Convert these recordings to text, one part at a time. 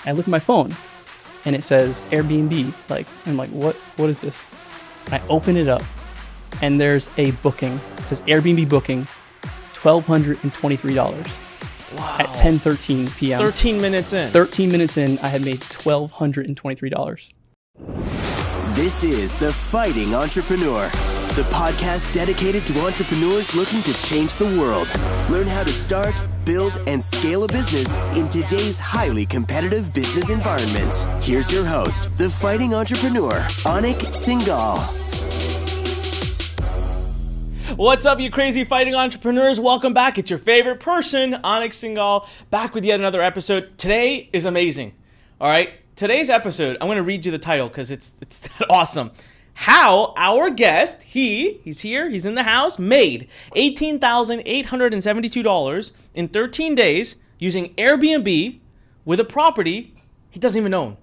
I look at my phone and it says Airbnb. I'm like, what is this? I open it up and there's a booking. It says Airbnb booking, $1,223. Wow. At 10:13 p.m. 13 minutes in. 13 minutes in, I had made $1,223. This is The Fighting Entrepreneur, the podcast dedicated to entrepreneurs looking to change the world. Learn how to start, build, and scale a business in today's highly competitive business environment. Here's your host, The Fighting Entrepreneur, Anik Singhal. What's up, you crazy fighting entrepreneurs? Welcome back. It's your favorite person, Anik Singhal, back with yet another episode. Today is amazing. All right. Today's episode, I'm going to read you the title because it's awesome. How our guest, he's here, he's in the house, made $18,872 in 13 days using Airbnb with a property he doesn't even own.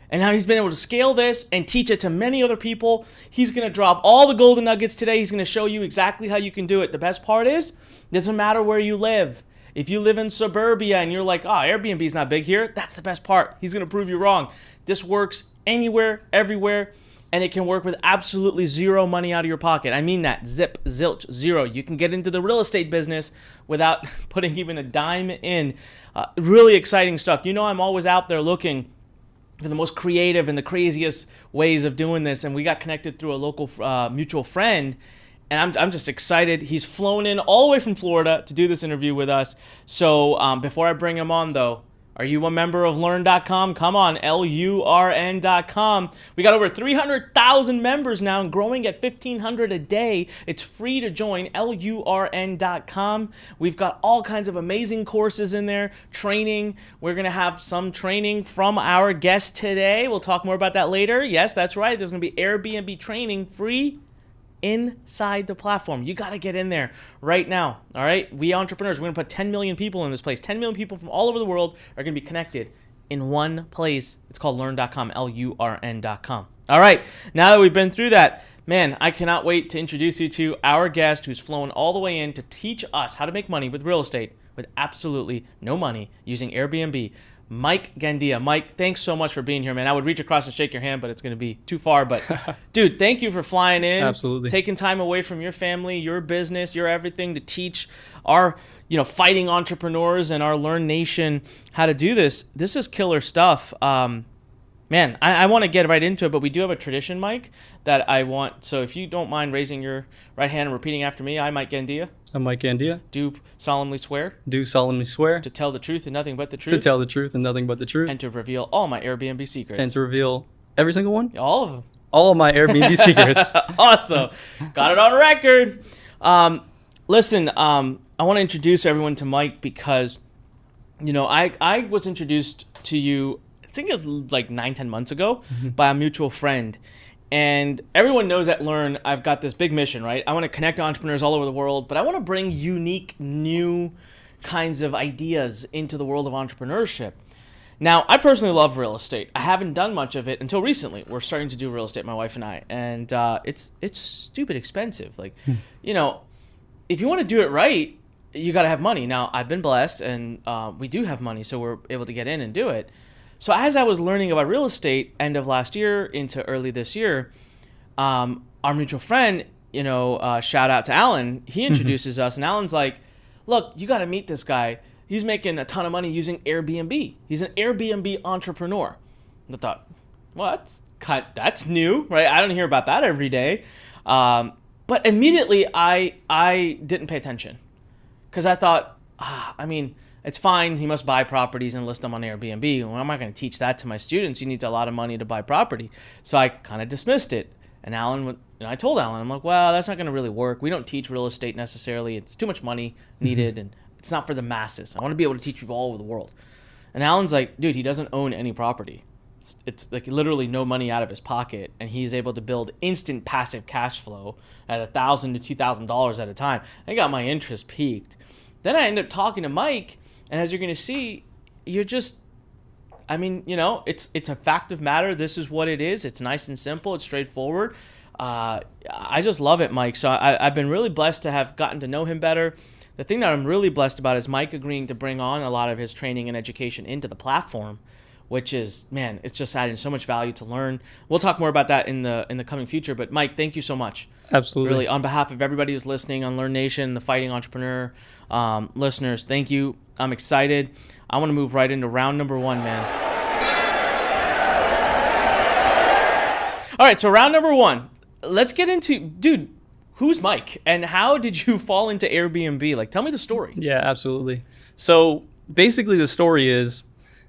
And now he's been able to scale this and teach it to many other people. He's going to drop all the golden nuggets today. He's going to show you exactly how you can do it. The best part is, it doesn't matter where you live. If you live in suburbia and you're like, Airbnb is not big here, that's the best part. He's going to prove you wrong. This works anywhere, everywhere, and it can work with absolutely zero money out of your pocket. I mean that. Zip, zilch, zero. You can get into the real estate business without putting even a dime in. Really exciting stuff. You know, I'm always out there looking for the most creative and the craziest ways of doing this, and we got connected through a local mutual friend. And I'm just excited. He's flown in all the way from Florida to do this interview with us. So before I bring him on, though, are you a member of Learn.com? Come on, LURN.com. We got over 300,000 members now and growing at 1,500 a day. It's free to join, LURN.com. We've got all kinds of amazing courses in there, training. We're going to have some training from our guest today. We'll talk more about that later. Yes, that's right. There's going to be Airbnb training free inside the platform. You got to get in there right now. All right. We entrepreneurs, we're going to put 10 million people in this place. 10 million people from all over the world are going to be connected in one place. It's called learn.com, LURN.com. All right. Now that we've been through that, man, I cannot wait to introduce you to our guest who's flown all the way in to teach us how to make money with real estate with absolutely no money using Airbnb. Mike Gandia. Mike, thanks so much for being here, man. I would reach across and shake your hand, but it's going to be too far. But, dude, thank you for flying in. Absolutely. Taking time away from your family, your business, your everything to teach our, fighting entrepreneurs and our Learn Nation how to do this. This is killer stuff. Man, I want to get right into it, but we do have a tradition, Mike, that I want. So if you don't mind raising your right hand and repeating after me, I, Mike Gandia. I'm Mike Gandia. Do solemnly swear. Do solemnly swear. To tell the truth and nothing but the truth. To tell the truth and nothing but the truth. And to reveal all my Airbnb secrets. And to reveal every single one? All of them. All of my Airbnb secrets. Awesome. Got it on record. Listen, I want to introduce everyone to Mike because, I was introduced to you, I think it was like 9-10 months ago by a mutual friend. And everyone knows at Learn, I've got this big mission, right? I want to connect entrepreneurs all over the world, but I want to bring unique, new kinds of ideas into the world of entrepreneurship. Now, I personally love real estate. I haven't done much of it until recently. We're starting to do real estate, my wife and I, and it's stupid expensive. Like, if you want to do it right, you got to have money. Now, I've been blessed, and we do have money, so we're able to get in and do it. So as I was learning about real estate end of last year into early this year, our mutual friend, shout out to Alan, he introduces us, and Alan's like, look, you got to meet this guy. He's making a ton of money using Airbnb. He's an Airbnb entrepreneur. And I thought, well, that's new, right? I don't hear about that every day. But immediately I didn't pay attention because I thought, it's fine. He must buy properties and list them on Airbnb. Well, I'm not going to teach that to my students. You need a lot of money to buy property. So I kind of dismissed it. And I told Alan, I'm like, well, that's not going to really work. We don't teach real estate necessarily. It's too much money needed, and it's not for the masses. I want to be able to teach people all over the world. And Alan's like, dude, he doesn't own any property. It's like literally no money out of his pocket, and he's able to build instant passive cash flow at $1,000 to $2,000 at a time. I got my interest peaked. Then I ended up talking to Mike. And as you're going to see, you're just, it's a fact of matter. This is what it is. It's nice and simple. It's straightforward. I just love it, Mike. So I've been really blessed to have gotten to know him better. The thing that I'm really blessed about is Mike agreeing to bring on a lot of his training and education into the platform, which is, man, it's just adding so much value to learn. We'll talk more about that in the coming future. But Mike, thank you so much. Absolutely. Really, on behalf of everybody who's listening on Learn Nation, the Fighting Entrepreneur listeners, thank you. I'm excited. I want to move right into round number 1, man. All right, so round number 1. Let's get into, dude, who's Mike and how did you fall into Airbnb? Like, tell me the story. Yeah, absolutely. So basically the story is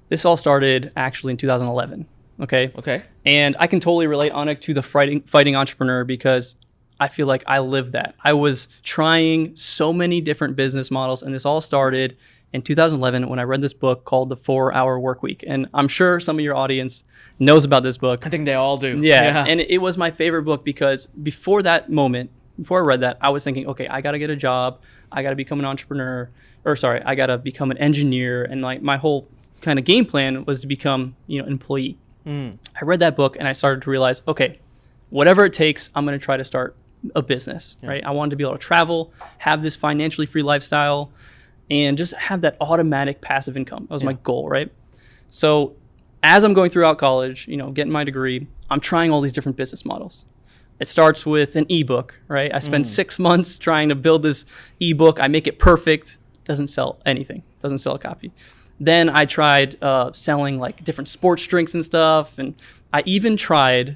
this all started actually in 2011. Okay. Okay. And I can totally relate on it to the fighting entrepreneur because I feel like I lived that. I was trying so many different business models, and this all started in 2011 when I read this book called The 4-Hour Workweek. And I'm sure some of your audience knows about this book. I think they all do. Yeah. And it was my favorite book because before that moment, before I read that, I was thinking, okay, I got to get a job. I got to become an entrepreneur. I got to become an engineer. And like my whole kind of game plan was to become, an employee. I read that book and I started to realize, okay, whatever it takes, I'm going to try to start a business, right? I wanted to be able to travel, have this financially free lifestyle, and just have that automatic passive income. That was my goal, right? So as I'm going throughout college, getting my degree, I'm trying all these different business models. It starts with an ebook, right? I spend 6 months trying to build this ebook. I make it perfect. Doesn't sell anything. Doesn't sell a copy. Then I tried selling like different sports drinks and stuff. And I even tried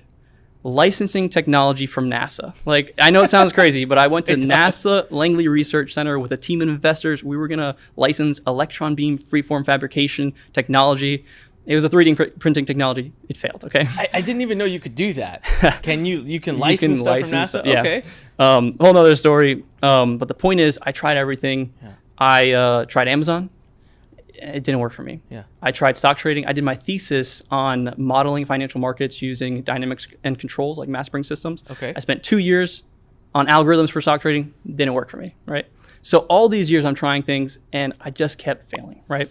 licensing technology from NASA. Like, I know it sounds crazy, but I went to NASA Langley Research Center with a team of investors. We were going to license electron beam freeform fabrication technology. It was a 3D printing technology. It failed, okay? I didn't even know you could do that. You can license stuff from NASA? Yeah. Okay. Whole nother story. But the point is, I tried everything. Yeah. I tried Amazon. It didn't work for me. Yeah. I tried stock trading. I did my thesis on modeling financial markets using dynamics and controls like mass spring systems. Okay. I spent 2 years on algorithms for stock trading. Didn't work for me, right? So all these years I'm trying things and I just kept failing, right?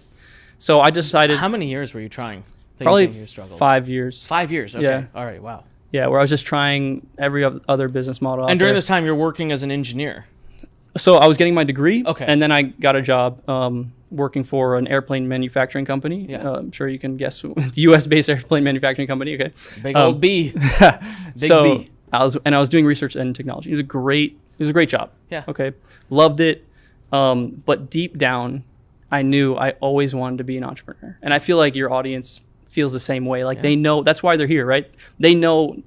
So I decided. How many years were you trying? Probably 5 years. 5 years. Okay. Yeah. All right. Wow. Yeah, where I was just trying every other business model. And during this time, you're working as an engineer. So I was getting my degree. Okay. And then I got a job working for an airplane manufacturing company. Yeah. I'm sure you can guess the U.S.-based airplane manufacturing company. Okay. Big old B. Big B. I was doing research and technology. It was a great job. Yeah. Okay. Loved it. But deep down, I knew I always wanted to be an entrepreneur. And I feel like your audience feels the same way. Like they know, that's why they're here, right? They know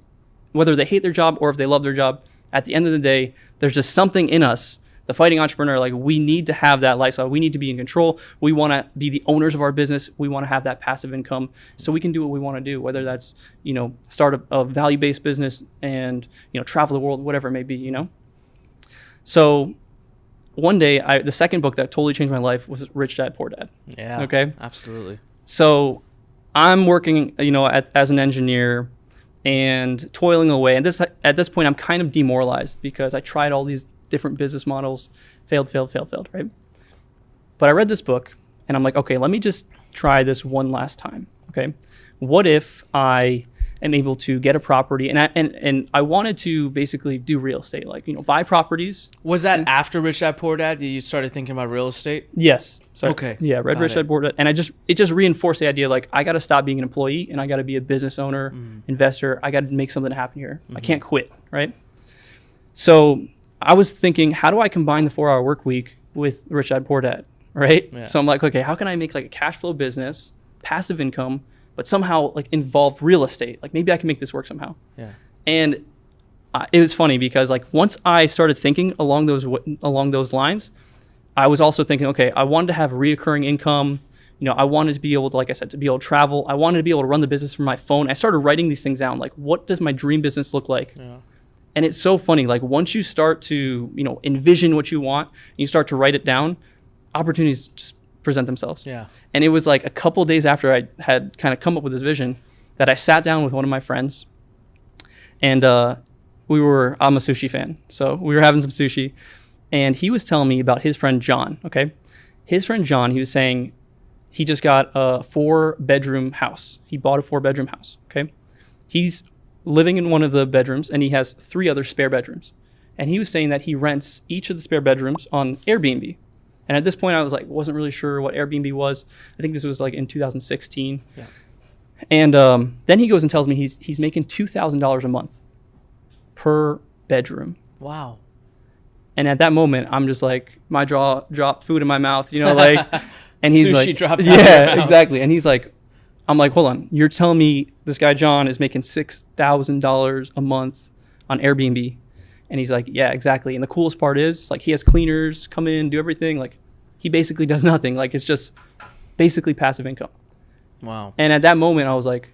whether they hate their job or if they love their job, at the end of the day, there's just something in us, the fighting entrepreneur, like we need to have that lifestyle. We need to be in control. We want to be the owners of our business. We want to have that passive income so we can do what we want to do, whether that's, start a value-based business and, travel the world, whatever it may be, So one day, the second book that totally changed my life was Rich Dad, Poor Dad. Yeah. Okay. Absolutely. So I'm working, as an engineer and toiling away. And at this point, I'm kind of demoralized because I tried all these different business models, failed, right? But I read this book and I'm like, okay, let me just try this one last time. Okay. What if I am able to get a property and I wanted to basically do real estate, like, buy properties. Was that after Rich Dad Poor Dad that you started thinking about real estate? Yes. So, okay. Yeah, read Rich Dad Poor Dad. And it just reinforced the idea, like, I got to stop being an employee and I got to be a business owner, investor. I got to make something happen here. I can't quit, right? So I was thinking, how do I combine the 4-hour work week with Rich Dad Poor Dad, right? Yeah. So I'm like, okay, how can I make like a cash flow business, passive income, but somehow like involve real estate? Like maybe I can make this work somehow. Yeah. And it was funny because like once I started thinking along those lines, I was also thinking, okay, I wanted to have reoccurring income. I wanted to be able to, like I said, to be able to travel. I wanted to be able to run the business from my phone. I started writing these things down. Like, what does my dream business look like? Yeah. And it's so funny. Like once you start to, envision what you want, and you start to write it down, opportunities just present themselves. Yeah. And it was like a couple of days after I had kind of come up with this vision that I sat down with one of my friends and I'm a sushi fan. So we were having some sushi and he was telling me about his friend, John. Okay. His friend, John, he was saying he just got a 4-bedroom house. He bought a 4-bedroom house. Okay. He's living in one of the bedrooms and he has 3 other spare bedrooms. And he was saying that he rents each of the spare bedrooms on Airbnb. And at this point, I was like, wasn't really sure what Airbnb was. I think this was like in 2016. Yeah. And then he goes and tells me he's making $2,000 a month per bedroom. Wow. And at that moment, I'm just like, my jaw dropped, food in my mouth, you know, like, and he's Sushi like, dropped out of your yeah, mouth. exactly. And he's like, I'm like, hold on, you're telling me this guy John is making $6,000 a month on Airbnb? And he's like, yeah, exactly. And the coolest part is, like, he has cleaners come in, do everything. Like, he basically does nothing. Like, it's just basically passive income. Wow. And at that moment, I was like,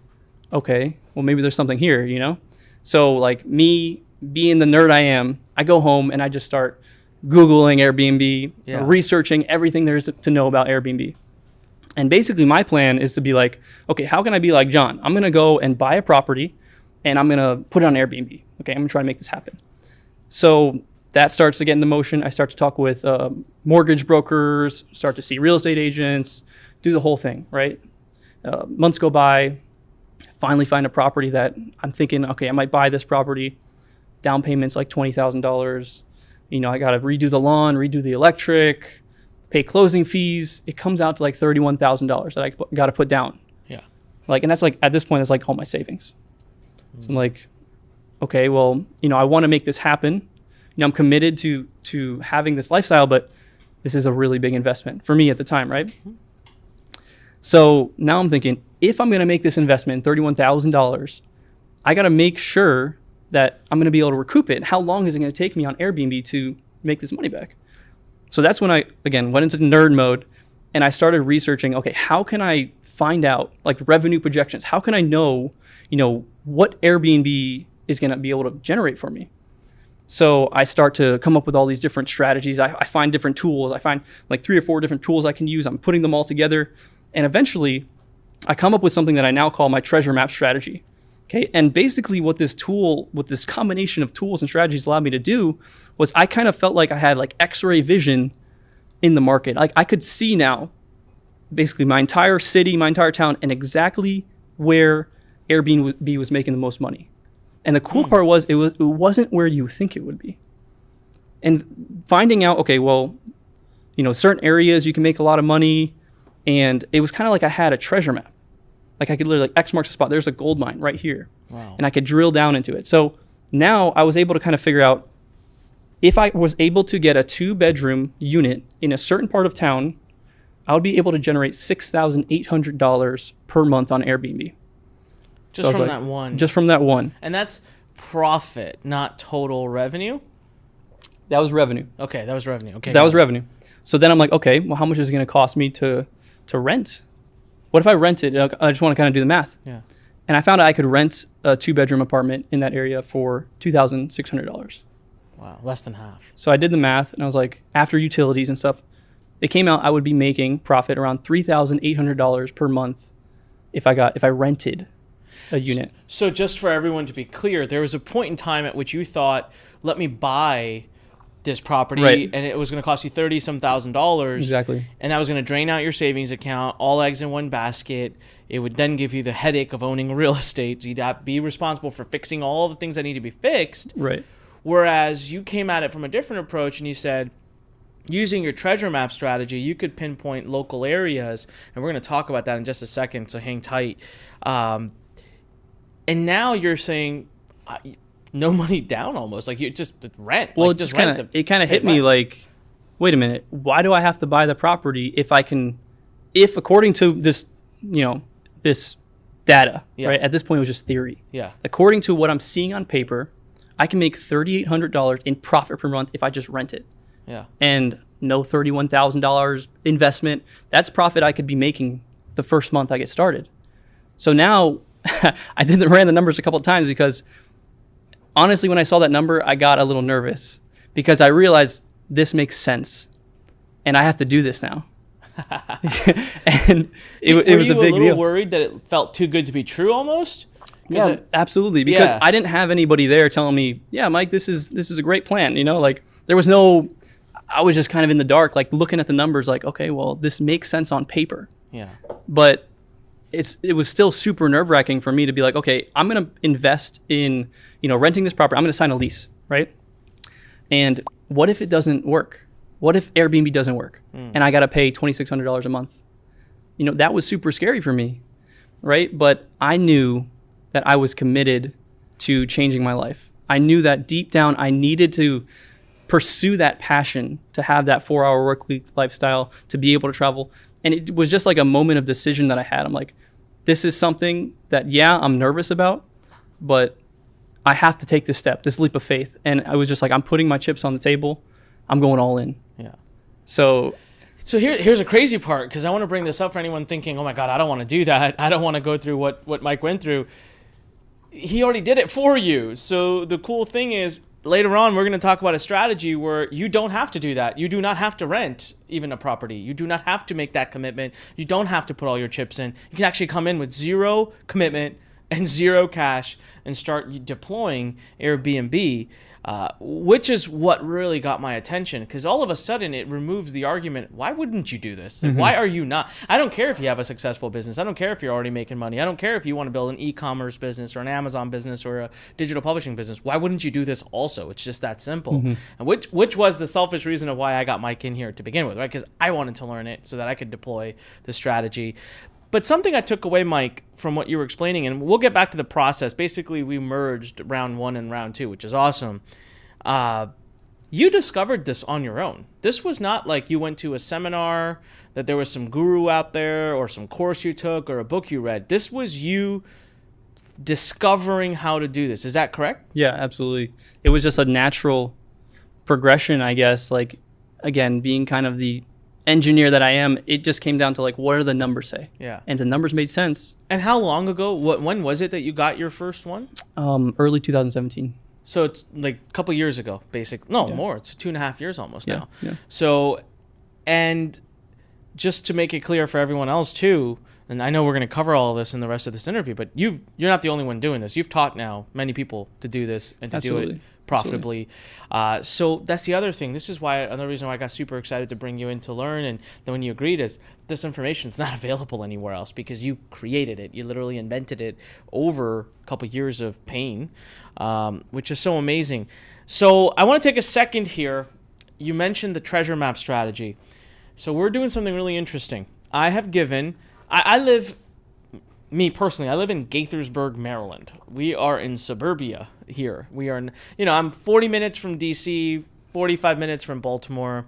okay, well, maybe there's something here, you know? So, like, me being the nerd I am, I go home and I just start Googling Airbnb, researching everything there is to know about Airbnb. And basically, my plan is to be like, okay, how can I be like John? I'm going to go and buy a property and I'm going to put it on Airbnb. Okay, I'm going to try to make this happen. So that starts to get into motion. I start to talk with mortgage brokers, start to see real estate agents, do the whole thing, right? Months go by, finally find a property that I'm thinking, okay, I might buy this property. Down payment's like $20,000. You know, I got to redo the lawn, redo the electric, pay closing fees. It comes out to like $31,000 that I got to put down. Yeah. Like, and that's like, at this point, it's like all my savings. So I'm like, okay, well, you know, I want to make this happen. You know, I'm committed to having this lifestyle, but this is a really big investment for me at the time, right? So now I'm thinking, if I'm going to make this investment, $31,000, I got to make sure that I'm going to be able to recoup it. How long is it going to take me on Airbnb to make this money back? So that's when I, again, went into nerd mode and I started researching, okay, how can I find out like revenue projections? How can I know, you know, what Airbnb is going to be able to generate for me? So I start to come up with all these different strategies. I find different tools. I find like 3 or 4 different tools I can use. I'm putting them all together. And eventually I come up with something that I now call my treasure map strategy. Okay. And basically what this tool, what this combination of tools and strategies allowed me to do was I kind of felt like I had like X-ray vision in the market. Like I could see now basically my entire city, my entire town, and exactly where Airbnb was making the most money. And the cool part was it wasn't where you think it would be. And finding out, okay, well, you know, certain areas you can make a lot of money. And it was kind of like I had a treasure map. Like I could literally, like, X marks the spot. There's a gold mine right here. Wow. And I could drill down into it. So now I was able to kind of figure out if I was able to get a 2-bedroom unit in a certain part of town, I would be able to generate $6,800 per month on Airbnb. Just from that one. Just from that one. And that's profit, not total revenue? That was revenue. Okay, that was revenue. Okay. That was revenue. So then I'm like, okay, well, how much is it going to cost me to rent? What if I rent it? I just want to kind of do the math. Yeah. And I found out I could rent a 2-bedroom apartment in that area for $2,600. Wow, less than half. So I did the math and I was like, after utilities and stuff, it came out I would be making profit around $3,800 per month if I rented a unit. So just for everyone to be clear, there was a point in time at which you thought, let me buy this property, right, and it was going to cost you $30-some thousand. Exactly. And that was going to drain out your savings account, all eggs in one basket. It would then give you the headache of owning real estate. So you'd have to be responsible for fixing all the things that need to be fixed. Right. Whereas you came at it from a different approach and you said, using your treasure map strategy, you could pinpoint local areas. And we're going to talk about that in just a second, so hang tight. And now you're saying no money down almost. Like you just rent. Well, like, it kind of hit me like, wait a minute, why do I have to buy the property if according to this, you know, this data, right? At this point, it was just theory. Yeah. According to what I'm seeing on paper, I can make $3,800 in profit per month if I just rent it. Yeah. And no $31,000 investment. That's profit I could be making the first month I get started. So now I ran the numbers a couple of times because honestly, when I saw that number, I got a little nervous because I realized this makes sense and I have to do this now. And it was a big deal. Were you a little worried that it felt too good to be true almost? Yeah, absolutely. Because I didn't have anybody there telling me, yeah, Mike, this is a great plan. You know, like there was no, I was just kind of in the dark, like looking at the numbers like, okay, well, this makes sense on paper. Yeah. But it was still super nerve-wracking for me to be like, okay, I'm going to invest in, you know, renting this property. I'm going to sign a lease, right? And what if it doesn't work? What if Airbnb doesn't work? And I got to pay $2,600 a month? You know, that was super scary for me. right? But I knew that I was committed to changing my life. I knew that deep down I needed to pursue that passion, to have that 4-hour work week lifestyle, to be able to travel. And it was just like a moment of decision that I had. I'm like, this is something that, yeah, I'm nervous about, but I have to take this step, this leap of faith. And I was just like, I'm putting my chips on the table. I'm going all in. Yeah. So here's a crazy part, because I want to bring this up for anyone thinking, oh my God, I don't want to do that. I don't want to go through what Mike went through. He already did it for you. So the cool thing is, later on, we're going to talk about a strategy where you don't have to do that. You do not have to rent even a property. You do not have to make that commitment. You don't have to put all your chips in. You can actually come in with zero commitment and zero cash and start deploying Airbnb, which is what really got my attention, because all of a sudden it removes the argument, why wouldn't you do this? Like, why are you not? I don't care if you have a successful business. I don't care if you're already making money. I don't care if you want to build an e-commerce business or an Amazon business or a digital publishing business. Why wouldn't you do this also? It's just that simple. And which was the selfish reason of why I got Mike in here to begin with, right? Because I wanted to learn it so that I could deploy the strategy. But something I took away, Mike, from what you were explaining, and we'll get back to the process. Basically, we merged round 1 and round 2, which is awesome. You discovered this on your own. This was not like you went to a seminar, that there was some guru out there or some course you took or a book you read. This was you discovering how to do this. Is that correct? yeah, absolutely. It was just a natural progression, I guess. Like, again, being kind of the engineer that I am, it just came down to like, what do the numbers say? Yeah. And the numbers made sense. And how long ago? When was it that you got your first one? Early 2017. So it's like a couple years ago, basically. No, Yeah. more. It's 2.5 years almost now. Yeah. So, and just to make it clear for everyone else too, and I know we're going to cover all of this in the rest of this interview, but you're not the only one doing this. You've taught now many people to do this and to do it profitably. So that's the other thing. This is why, another reason why I got super excited to bring you in to learn. And then when you agreed, is this information is not available anywhere else, because you created it. You literally invented it over a couple years of pain, which is so amazing. So I want to take a second here. You mentioned the treasure map strategy. So we're doing something really interesting. I live in Gaithersburg, Maryland. We are in suburbia here. We are, I'm 40 minutes from DC, 45 minutes from Baltimore.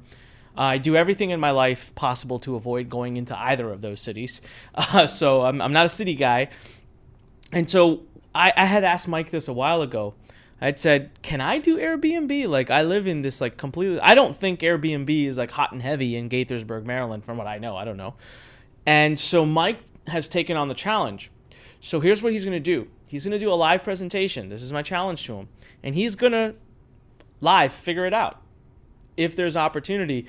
I do everything in my life possible to avoid going into either of those cities. So I'm not a city guy. And so I had asked Mike this a while ago. I had said, can I do Airbnb? Like, I live in this like completely, I don't think Airbnb is like hot and heavy in Gaithersburg, Maryland, from what I know. I don't know. And so Mike has taken on the challenge. So here's what he's going to do. He's going to do a live presentation. This is my challenge to him. And he's going to live figure it out if there's opportunity.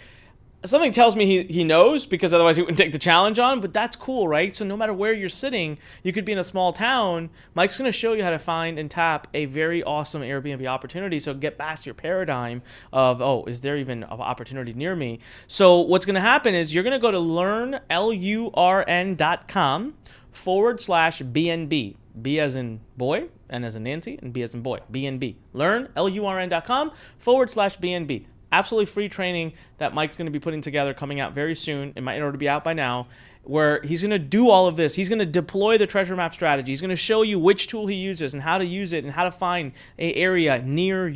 Something tells me he knows, because otherwise he wouldn't take the challenge on, but that's cool, right? So no matter where you're sitting, you could be in a small town. Mike's going to show you how to find and tap a very awesome Airbnb opportunity. So get past your paradigm of, oh, is there even an opportunity near me? So what's going to happen is you're going to go to LURN.com/BNB. B as in boy, N as in Nancy, and B as in boy, BNB. Learn, LURN.com/BNB. Absolutely free training that Mike's going to be putting together, coming out very soon. It might already be out by now, where he's going to do all of this. He's going to deploy the treasure map strategy. He's going to show you which tool he uses and how to use it and how to find an area near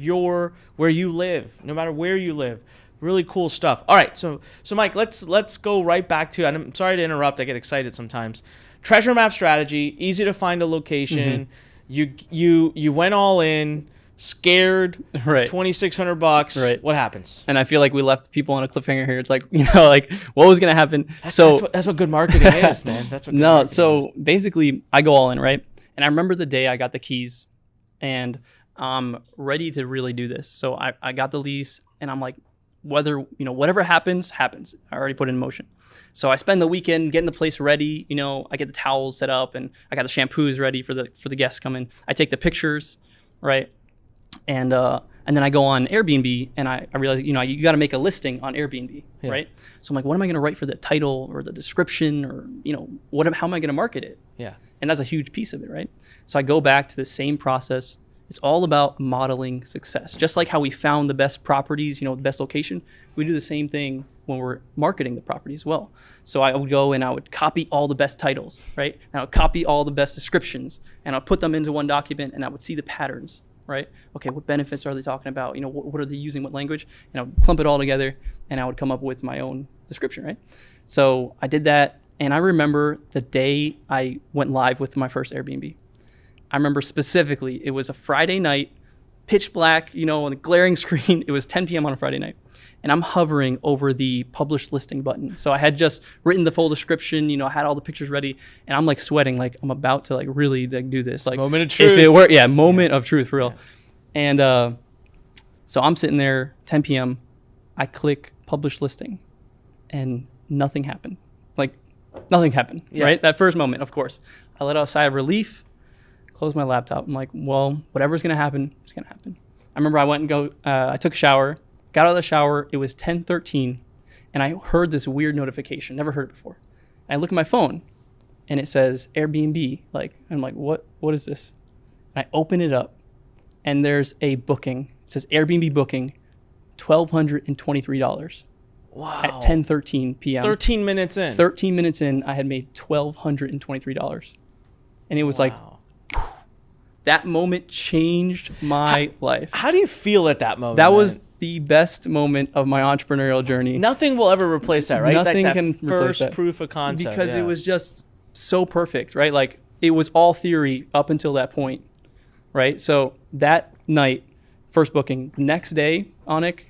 where you live, no matter where you live. Really cool stuff. All right, so Mike, let's go right back to, and I'm sorry to interrupt. I get excited sometimes. Treasure map strategy, easy to find a location. You went all in. Scared, right? $2,600. Right. What happens? And I feel like we left people on a cliffhanger here. It's like, like what was gonna happen? That's what good marketing is, man. That's what. No, so basically, I go all in, right? And I remember the day I got the keys, and I'm ready to really do this. So I got the lease, and I'm like, whatever happens. I already put it in motion. So I spend the weekend getting the place ready. I get the towels set up, and I got the shampoos ready for the guests coming. I take the pictures, right? And then I go on Airbnb, and I realize, you got to make a listing on Airbnb, right? So I'm like, what am I going to write for the title or the description, or, how am I going to market it? Yeah. And that's a huge piece of it, right? So I go back to the same process It's all about modeling success. Just like how we found the best properties, the best location, we do the same thing when we're marketing the property as well. So I would go and I would copy all the best titles, right? And I would copy all the best descriptions, and I'll put them into one document, and I would see the patterns, right? Okay, what benefits are they talking about? What are they using, what language? And I would clump it all together, and I would come up with my own description, right? So I did that, and I remember the day I went live with my first Airbnb. I remember specifically, it was a Friday night, pitch black, on a glaring screen. It was 10 p.m. on a Friday night. And I'm hovering over the published listing button. So I had just written the full description, I had all the pictures ready, and I'm like sweating, like I'm about to like really like do this. Like moment of truth. If it were, moment of truth, for real. Yeah. And so I'm sitting there, 10 p.m. I click publish listing, and nothing happened. Like nothing happened, right? That first moment, of course. I let out a sigh of relief, closed my laptop. I'm like, well, whatever's gonna happen, it's gonna happen. I remember I went and I took a shower. Got out of the shower, it was 10:13, and I heard this weird notification. Never heard it before. And I look at my phone, and it says Airbnb. I'm like, what is this? And I open it up, and there's a booking. It says Airbnb booking, $1,223. Wow. At 10:13 p.m. 13 minutes in. 13 minutes in, I had made $1,223. And it was like, that moment changed my life. How do you feel at that moment? That was the best moment of my entrepreneurial journey. Nothing will ever replace that, right? Nothing that can replace that. First proof of concept. Because it was just so perfect, right? Like it was all theory up until that point, right? So that night, first booking, next day, Onik,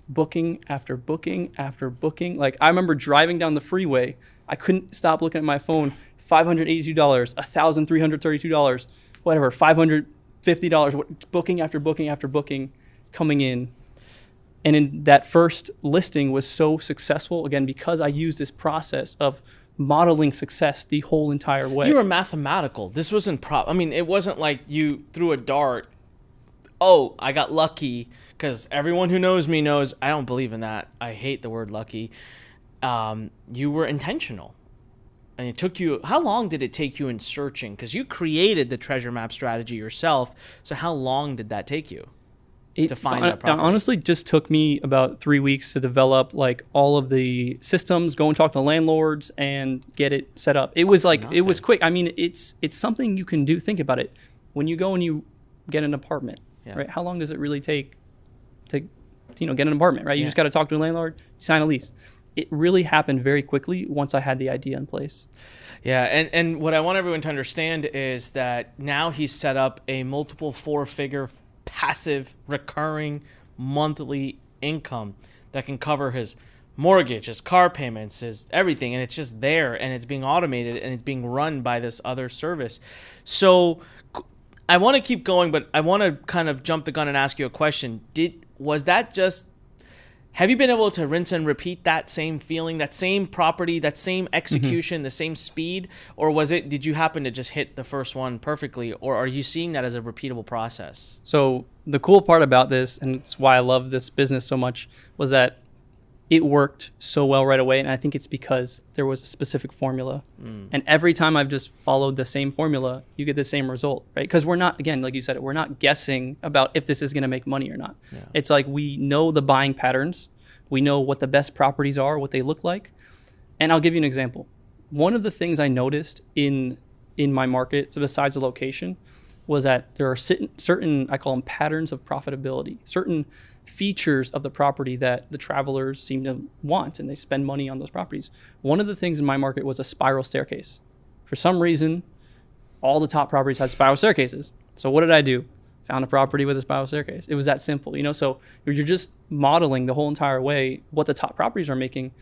booking after booking after booking. Like I remember driving down the freeway, I couldn't stop looking at my phone. $582, $1,332, whatever, $550, booking after booking after booking coming in. And in that first listing was so successful, again, because I used this process of modeling success the whole entire way. You were mathematical. This wasn't it wasn't like you threw a dart. Oh, I got lucky, because everyone who knows me knows I don't believe in that. I hate the word lucky. You were intentional. And it took you, how long did it take you in searching? Because you created the treasure map strategy yourself. So how long did that take you to find that property? It honestly just took me about 3 weeks to develop like all of the systems, go and talk to landlords and get it set up. It was it was quick. I mean, it's something you can do. Think about it. When you go and you get an apartment, right? How long does it really take to get an apartment, right? You just got to talk to a landlord, sign a lease. It really happened very quickly once I had the idea in place. Yeah, and what I want everyone to understand is that now he's set up a multiple four-figure passive recurring monthly income that can cover his mortgage, his car payments, his everything, and it's just there, and it's being automated, and it's being run by this other service. So I want to keep going, but I want to kind of jump the gun and ask you a question. Have you been able to rinse and repeat that same feeling, that same property, that same execution, the same speed? Or did you happen to just hit the first one perfectly? Or are you seeing that as a repeatable process? So the cool part about this, and it's why I love this business so much, was that it worked so well right away. And I think it's because there was a specific formula. And every time I've just followed the same formula, you get the same result, right? Because we're not, again, like you said, we're not guessing about if this is going to make money or not. Yeah. It's like we know the buying patterns. We know what the best properties are, what they look like. And I'll give you an example. One of the things I noticed in my market, so besides the location, was that there are certain, I call them patterns of profitability, certain features of the property that the travelers seem to want, and they spend money on those properties. One of the things in my market was a spiral staircase. For some reason, all the top properties had spiral staircases. So what did I do? Found a property with a spiral staircase. It was that simple, so you're just modeling the whole entire way what the top properties are making.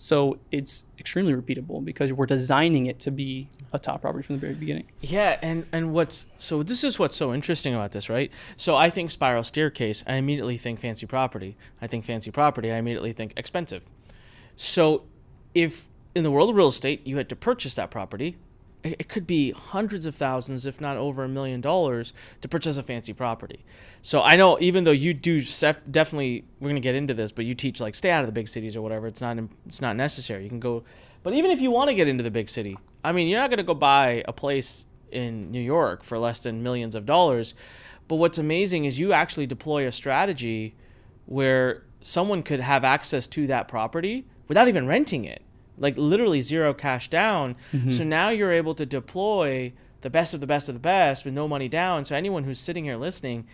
So it's extremely repeatable because we're designing it to be a top property from the very beginning. Yeah, and this is what's so interesting about this, right? So I think spiral staircase, I immediately think fancy property. I think fancy property, I immediately think expensive. So if in the world of real estate you had to purchase that property, it could be hundreds of thousands, if not over $1 million, to purchase a fancy property. So I know, even though you do definitely, we're gonna get into this, but you teach like stay out of the big cities or whatever. It's not necessary. You can go, but even if you want to get into the big city, I mean, you're not gonna go buy a place in New York for less than millions of dollars. But what's amazing is you actually deploy a strategy where someone could have access to that property without even renting it, like literally zero cash down. So now you're able to deploy the best of the best of the best with no money down. So anyone who's sitting here listening,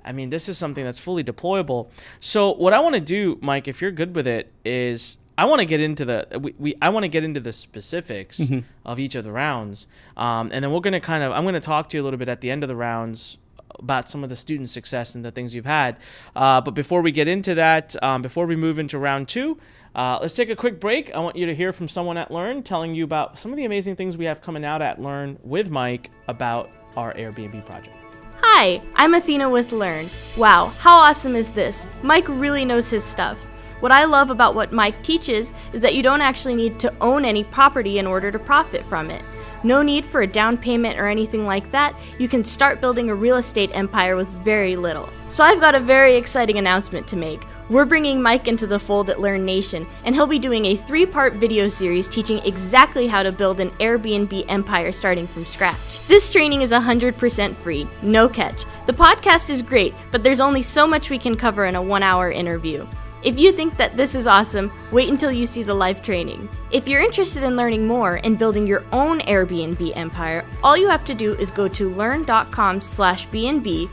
I mean, this is something that's fully deployable. So what I want to do, Mike, if you're good with it, is I want to get into the specifics of each of the rounds, and then I'm going to talk to you a little bit at the end of the rounds about some of the student success and the things you've had. But before we get into that, before we move into round 2, let's take a quick break. I want you to hear from someone at Learn telling you about some of the amazing things we have coming out at Learn with Mike about our Airbnb project. Hi, I'm Athena with Learn. Wow, how awesome is this? Mike really knows his stuff. What I love about what Mike teaches is that you don't actually need to own any property in order to profit from it. No need for a down payment or anything like that. You can start building a real estate empire with very little. So I've got a very exciting announcement to make. We're bringing Mike into the fold at Learn Nation, and he'll be doing a 3-part video series teaching exactly how to build an Airbnb empire starting from scratch. This training is 100% free, no catch. The podcast is great, but there's only so much we can cover in a 1-hour interview. If you think that this is awesome, wait until you see the live training. If you're interested in learning more and building your own Airbnb empire, all you have to do is go to learn.com/BNB,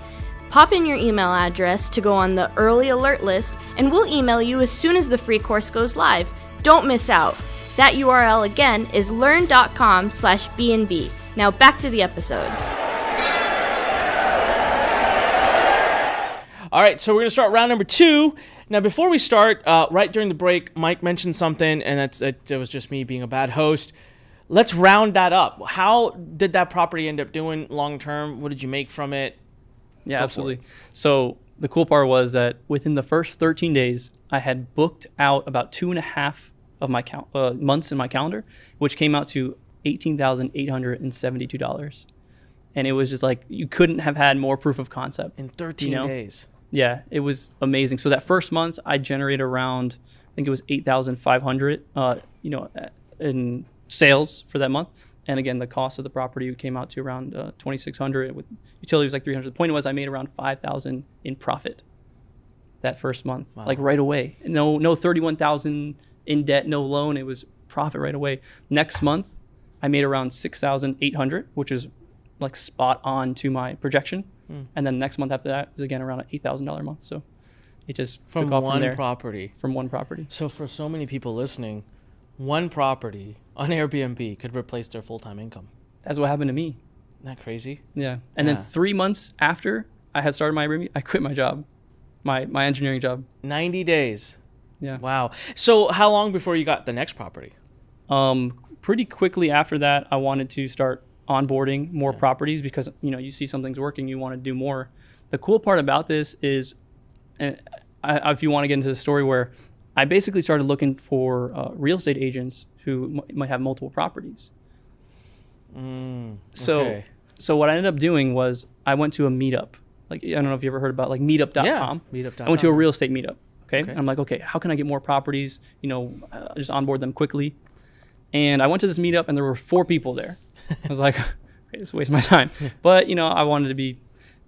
pop in your email address to go on the early alert list, and we'll email you as soon as the free course goes live. Don't miss out. That URL again is learn.com/BNB. Now back to the episode. All right, so we're going to start round number 2. Now, before we start, right during the break, Mike mentioned something, and it was just me being a bad host. Let's round that up. How did that property end up doing long term? What did you make from it? Yeah, absolutely. So the cool part was that within the first 13 days, I had booked out about 2.5 of my months in my calendar, which came out to $18,872. And it was just like, you couldn't have had more proof of concept. In 13 days. Yeah, it was amazing. So that first month, I generated around, I think it was 8,500, in sales for that month. And again, the cost of the property came out to around 2,600. With utilities like 300. The point was, I made around 5,000 in profit that first month, like right away. No 31,000 in debt, no loan. It was profit right away. Next month, I made around 6,800, which is like spot on to my projection. And then next month after that is again around an $8,000 a month. So it just took off from there. From one property. So for so many people listening, one property on Airbnb could replace their full-time income. That's what happened to me. Isn't that crazy? Yeah. And then 3 months after I had started my Airbnb, I quit my job, my engineering job. 90 days. Yeah. Wow. So how long before you got the next property? Pretty quickly after that, I wanted to start onboarding more properties because, you see something's working, you want to do more. The cool part about this is, if you want to get into the story, where I basically started looking for real estate agents who might have multiple properties. So what I ended up doing was I went to a meetup. Like, I don't know if you ever heard about like meetup.com. Yeah, meetup.com. I went to a real estate meetup. Okay. And I'm like, okay, how can I get more properties? Just onboard them quickly. And I went to this meetup and there were 4 people there. I was like, okay, this is a waste of my time. But, I wanted to be,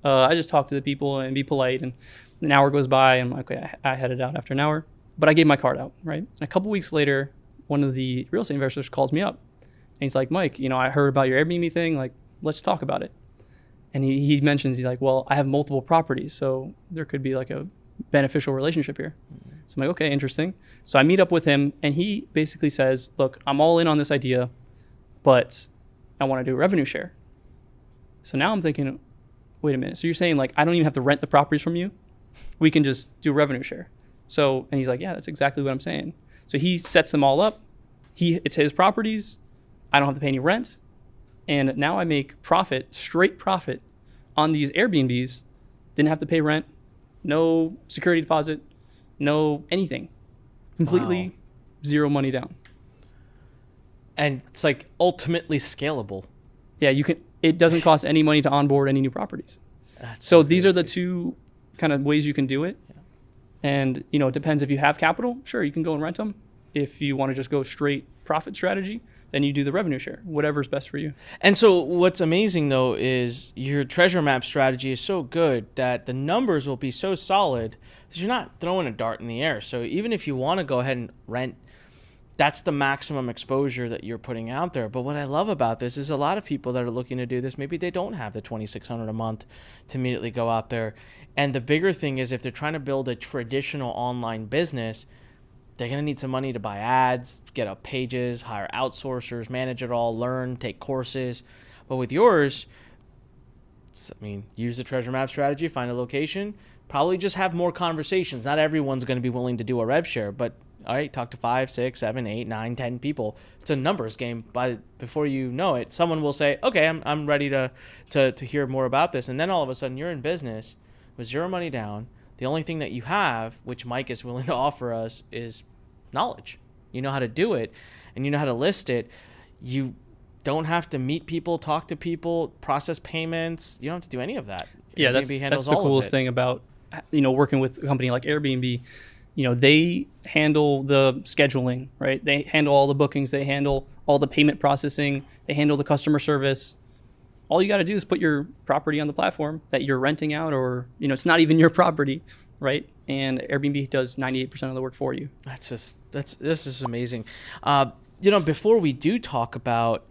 I just talked to the people and be polite. And an hour goes by and I'm like, okay, I headed out after an hour. But I gave my card out, right? And a couple weeks later, one of the real estate investors calls me up. And he's like, Mike, I heard about your Airbnb thing. Like, let's talk about it. And he mentions, he's like, well, I have multiple properties. So there could be like a beneficial relationship here. So I'm like, okay, interesting. So I meet up with him and he basically says, look, I'm all in on this idea, but I want to do a revenue share. So now I'm thinking, wait a minute. So you're saying like, I don't even have to rent the properties from you? We can just do a revenue share. So, and he's like, yeah, that's exactly what I'm saying. So he sets them all up. It's his properties. I don't have to pay any rent. And now I make straight profit on these Airbnbs. Didn't have to pay rent, no security deposit, no anything. Completely zero money down. And it's like ultimately scalable. Yeah, it doesn't cost any money to onboard any new properties. So these are the 2 kind of ways you can do it. Yeah. And, it depends if you have capital. Sure, you can go and rent them. If you want to just go straight profit strategy, then you do the revenue share, whatever's best for you. And so what's amazing, though, is your treasure map strategy is so good that the numbers will be so solid that you're not throwing a dart in the air. So even if you want to go ahead and rent, that's the maximum exposure that you're putting out there. But what I love about this is a lot of people that are looking to do this, maybe they don't have the $2,600 a month to immediately go out there. And the bigger thing is if they're trying to build a traditional online business, they're going to need some money to buy ads, get up pages, hire outsourcers, manage it all, learn, take courses. But with yours, use the treasure map strategy, find a location, probably just have more conversations. Not everyone's going to be willing to do a rev share, but all right, talk to 5, 6, 7, 8, 9, 10 people. It's a numbers game. Before you know it, someone will say, okay, I'm ready to hear more about this. And then all of a sudden you're in business with zero money down. The only thing that you have, which Mike is willing to offer us, is knowledge. You know how to do it, and you know how to list it. You don't have to meet people, talk to people, process payments. You don't have to do any of that. Yeah, that's the coolest thing about working with a company like Airbnb. They handle the scheduling, right? They handle all the bookings. They handle all the payment processing. They handle the customer service. All you got to do is put your property on the platform that you're renting out, or, it's not even your property, right? And Airbnb does 98% of the work for you. This is amazing. Before we do talk about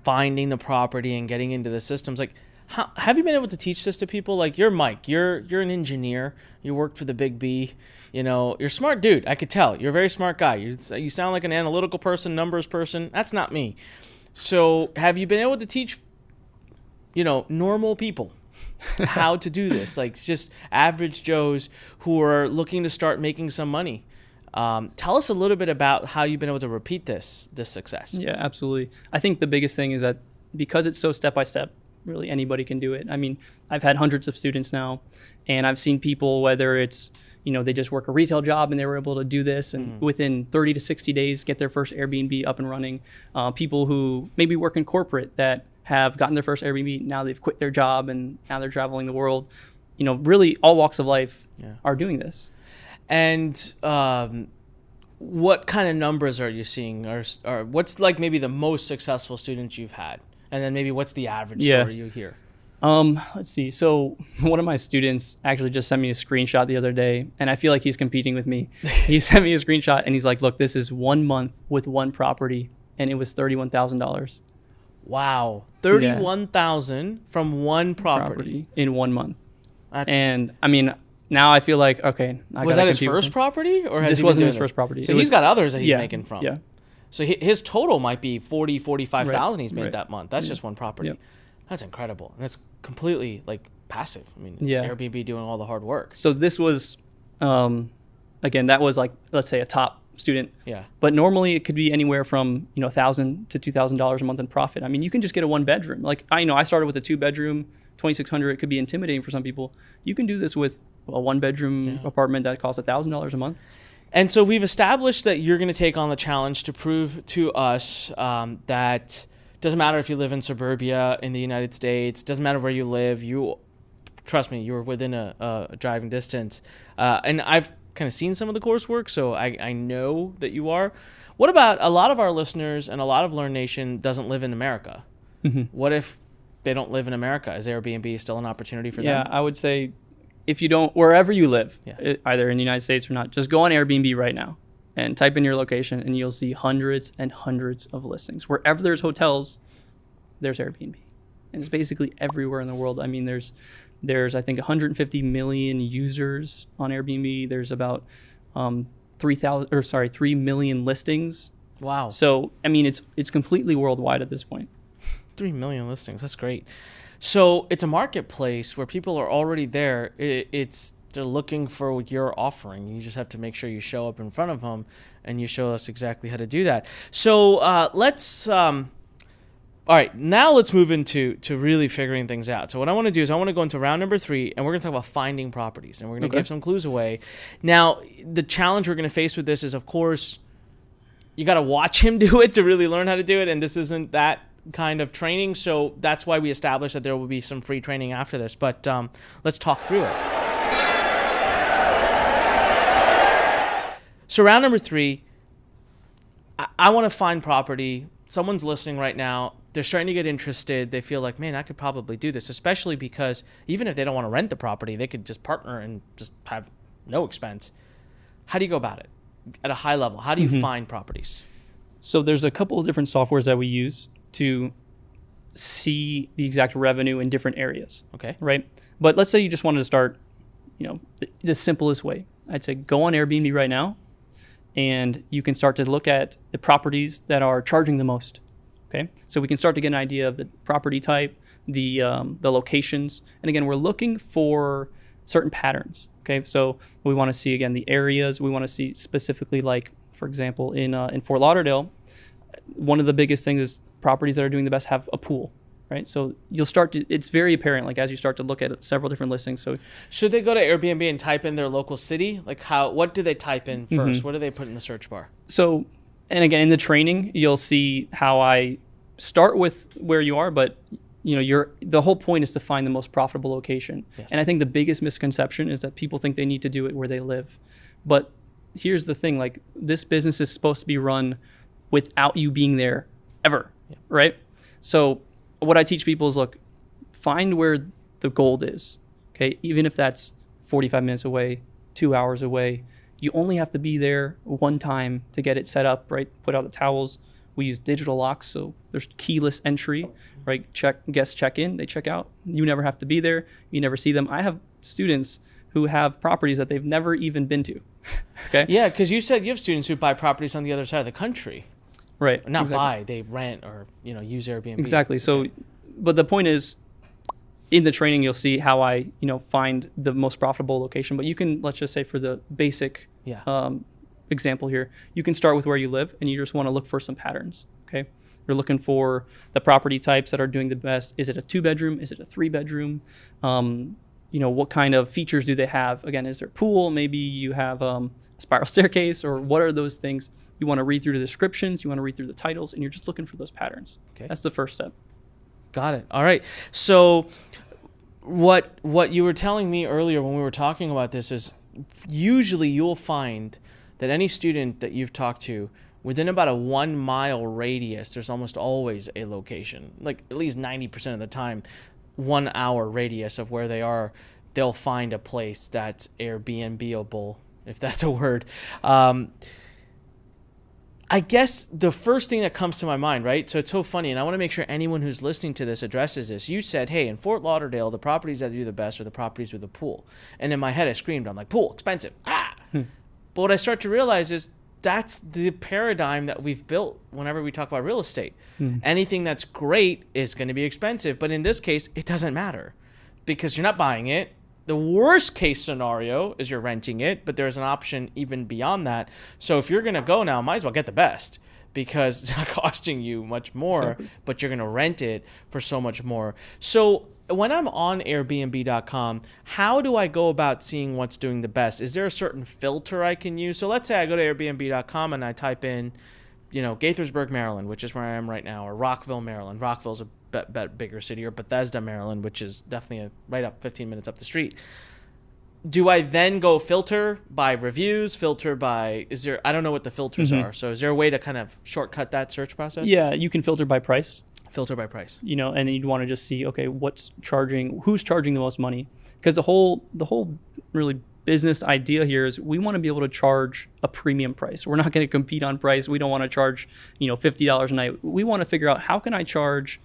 finding the property and getting into the systems, have you been able to teach this to people? Like, you're Mike, you're an engineer, you worked for the Big B, you're a smart dude. I could tell you're a very smart guy. You sound like an analytical person, numbers person. That's not me. So have you been able to teach, normal people how to do this? Like, just average Joes who are looking to start making some money. Tell us a little bit about how you've been able to repeat this success. Yeah, absolutely. I think the biggest thing is that because it's so step-by-step, really anybody can do it. I mean, I've had hundreds of students now, and I've seen people, whether it's, they just work a retail job and they were able to do this and within 30 to 60 days get their first Airbnb up and running. People who maybe work in corporate that have gotten their first Airbnb, now they've quit their job and now they're traveling the world. Really all walks of life are doing this. And what kind of numbers are you seeing, or what's like maybe the most successful students you've had? And then maybe what's the average story you hear? Let's see. So one of my students actually just sent me a screenshot the other day, and I feel like he's competing with me. He sent me a screenshot and he's like, look, this is 1 month with one property, and it was $31,000. Wow. $31,000 from one property in 1 month. Now I feel like, okay. Was that his first property, or has this he wasn't been his doing first property? So he's got others that he's making from. Yeah. So his total might be 45,000 he's made that month. That's just one property. Yep. That's incredible. And that's completely passive. I mean, it's Airbnb doing all the hard work. So this was, again, that was let's say a top student. Yeah. But normally it could be anywhere from, $1,000 to $2,000 a month in profit. I mean, you can just get a 1-bedroom. Like, I started with a 2-bedroom, $2,600. It could be intimidating for some people. You can do this with a 1-bedroom apartment that costs $1,000 a month. And so we've established that you're going to take on the challenge to prove to us that doesn't matter if you live in suburbia in the United States, doesn't matter where you live, trust me, you're within a driving distance. And I've kind of seen some of the coursework, so I know that you are. What about a lot of our listeners and a lot of Learn Nation doesn't live in America? Mm-hmm. What if they don't live in America? Is Airbnb still an opportunity for them? Yeah, I would say if you don't, wherever you live, either in the United States or not, just go on Airbnb right now and type in your location, and you'll see hundreds and hundreds of listings. Wherever there's hotels, there's Airbnb. And it's basically everywhere in the world. I mean, there's I think 150 million users on Airbnb. There's about 3 million listings. Wow. So, I mean, it's completely worldwide at this point. 3 million listings. That's great. So it's a marketplace where people are already there. They're looking for what you're offering. You just have to make sure you show up in front of them, and you show us exactly how to do that. So all right, now let's move into really figuring things out. So what I want to do is I want to go into round number 3, and we're going to talk about finding properties, and we're going to give some clues away. Now, the challenge we're going to face with this is, of course, you got to watch him do it to really learn how to do it, and this isn't that kind of training, so that's why we established that there will be some free training after this. But let's talk through it. So round number 3, I want to find property. Someone's listening right now. They're starting to get interested. They feel like, man, I could probably do this, especially because even if they don't want to rent the property, they could just partner and just have no expense. How do you go about it at a high level? How do you find properties? So there's a couple of different softwares that we use to see the exact revenue in different areas. Okay. Right. But let's say you just wanted to start, the simplest way. I'd say go on Airbnb right now, and you can start to look at the properties that are charging the most. Okay. So we can start to get an idea of the property type, the locations. And again, we're looking for certain patterns. Okay. So we want to see, again, the areas. We want to see specifically, like, for example, in Fort Lauderdale, one of the biggest things is properties that are doing the best have a pool. Right. So you'll start to, it's very apparent, like, as you start to look at several different listings. So should they go to Airbnb and type in their local city? Like, what do they type in first? What do they put in the search bar? So, and again, in the training, you'll see how I start with where you are, but the whole point is to find the most profitable location. Yes. And I think the biggest misconception is that people think they need to do it where they live. But here's the thing, like, this business is supposed to be run without you being there ever. Yeah. Right? So what I teach people is, look, find where the gold is. Okay. Even if that's 45 minutes away, 2 hours away, you only have to be there one time to get it set up, right? Put out the towels. We use digital locks, so there's keyless entry, right? Guests check in, they check out. You never have to be there. You never see them. I have students who have properties that they've never even been to. Okay. Yeah, because you said you have students who buy properties on the other side of the country. Right. Not buy, they rent or use Airbnb. Exactly. So, but the point is, in the training, you'll see how I find the most profitable location. But you can, let's just say, for the basic example here, you can start with where you live, and you just want to look for some patterns. Okay. You're looking for the property types that are doing the best. Is it a 2-bedroom? Is it a 3-bedroom? What kind of features do they have? Again, is there a pool? Maybe you have a spiral staircase, or what are those things? You want to read through the descriptions, you want to read through the titles, and you're just looking for those patterns. Okay. That's the first step. Got it. All right. So what you were telling me earlier when we were talking about this is usually you'll find that any student that you've talked to, within about a 1 mile radius, there's almost always a location. Like, at least 90% of the time, 1 hour radius of where they are, they'll find a place that's Airbnb-able, if that's a word. I guess the first thing that comes to my mind, right? So it's so funny, and I want to make sure anyone who's listening to this addresses this. You said, hey, in Fort Lauderdale, the properties that do the best are the properties with a pool. And in my head, I screamed, I'm like, pool, expensive. But what I start to realize is that's the paradigm that we've built whenever we talk about real estate. Anything that's great is going to be expensive. But in this case, it doesn't matter because you're not buying it. The worst case scenario is you're renting it, but there's an option even beyond that. So if you're going to go now, might as well get the best because it's not costing you much more, but you're going to rent it for so much more. So when I'm on Airbnb.com, how do I go about seeing what's doing the best? Is there a certain filter I can use? So let's say I go to Airbnb.com and I type in, Gaithersburg, Maryland, which is where I am right now, or Rockville, Maryland. Rockville's a bigger city, or Bethesda, Maryland, which is definitely right up 15 minutes up the street. Do I then go filter by reviews, filter by, I don't know what the filters are. So is there a way to kind of shortcut that search process? Yeah, you can filter by price. Filter by price. And you'd want to just see, okay, who's charging the most money? Because the whole really business idea here is we want to be able to charge a premium price. We're not going to compete on price. We don't want to charge, $50 a night. We want to figure out, how can I charge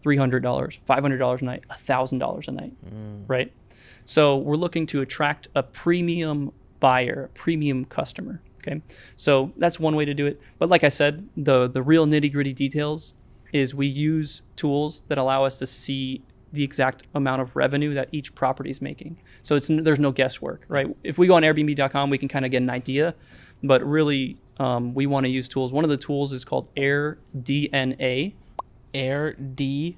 $300, $500 a night, $1,000 a night, right? So we're looking to attract a premium buyer, a premium customer, okay? So that's one way to do it. But like I said, the real nitty-gritty details is we use tools that allow us to see the exact amount of revenue that each property is making. So there's no guesswork, right? If we go on Airbnb.com, we can kind of get an idea, but really we want to use tools. One of the tools is called AirDNA. AirDNA.com?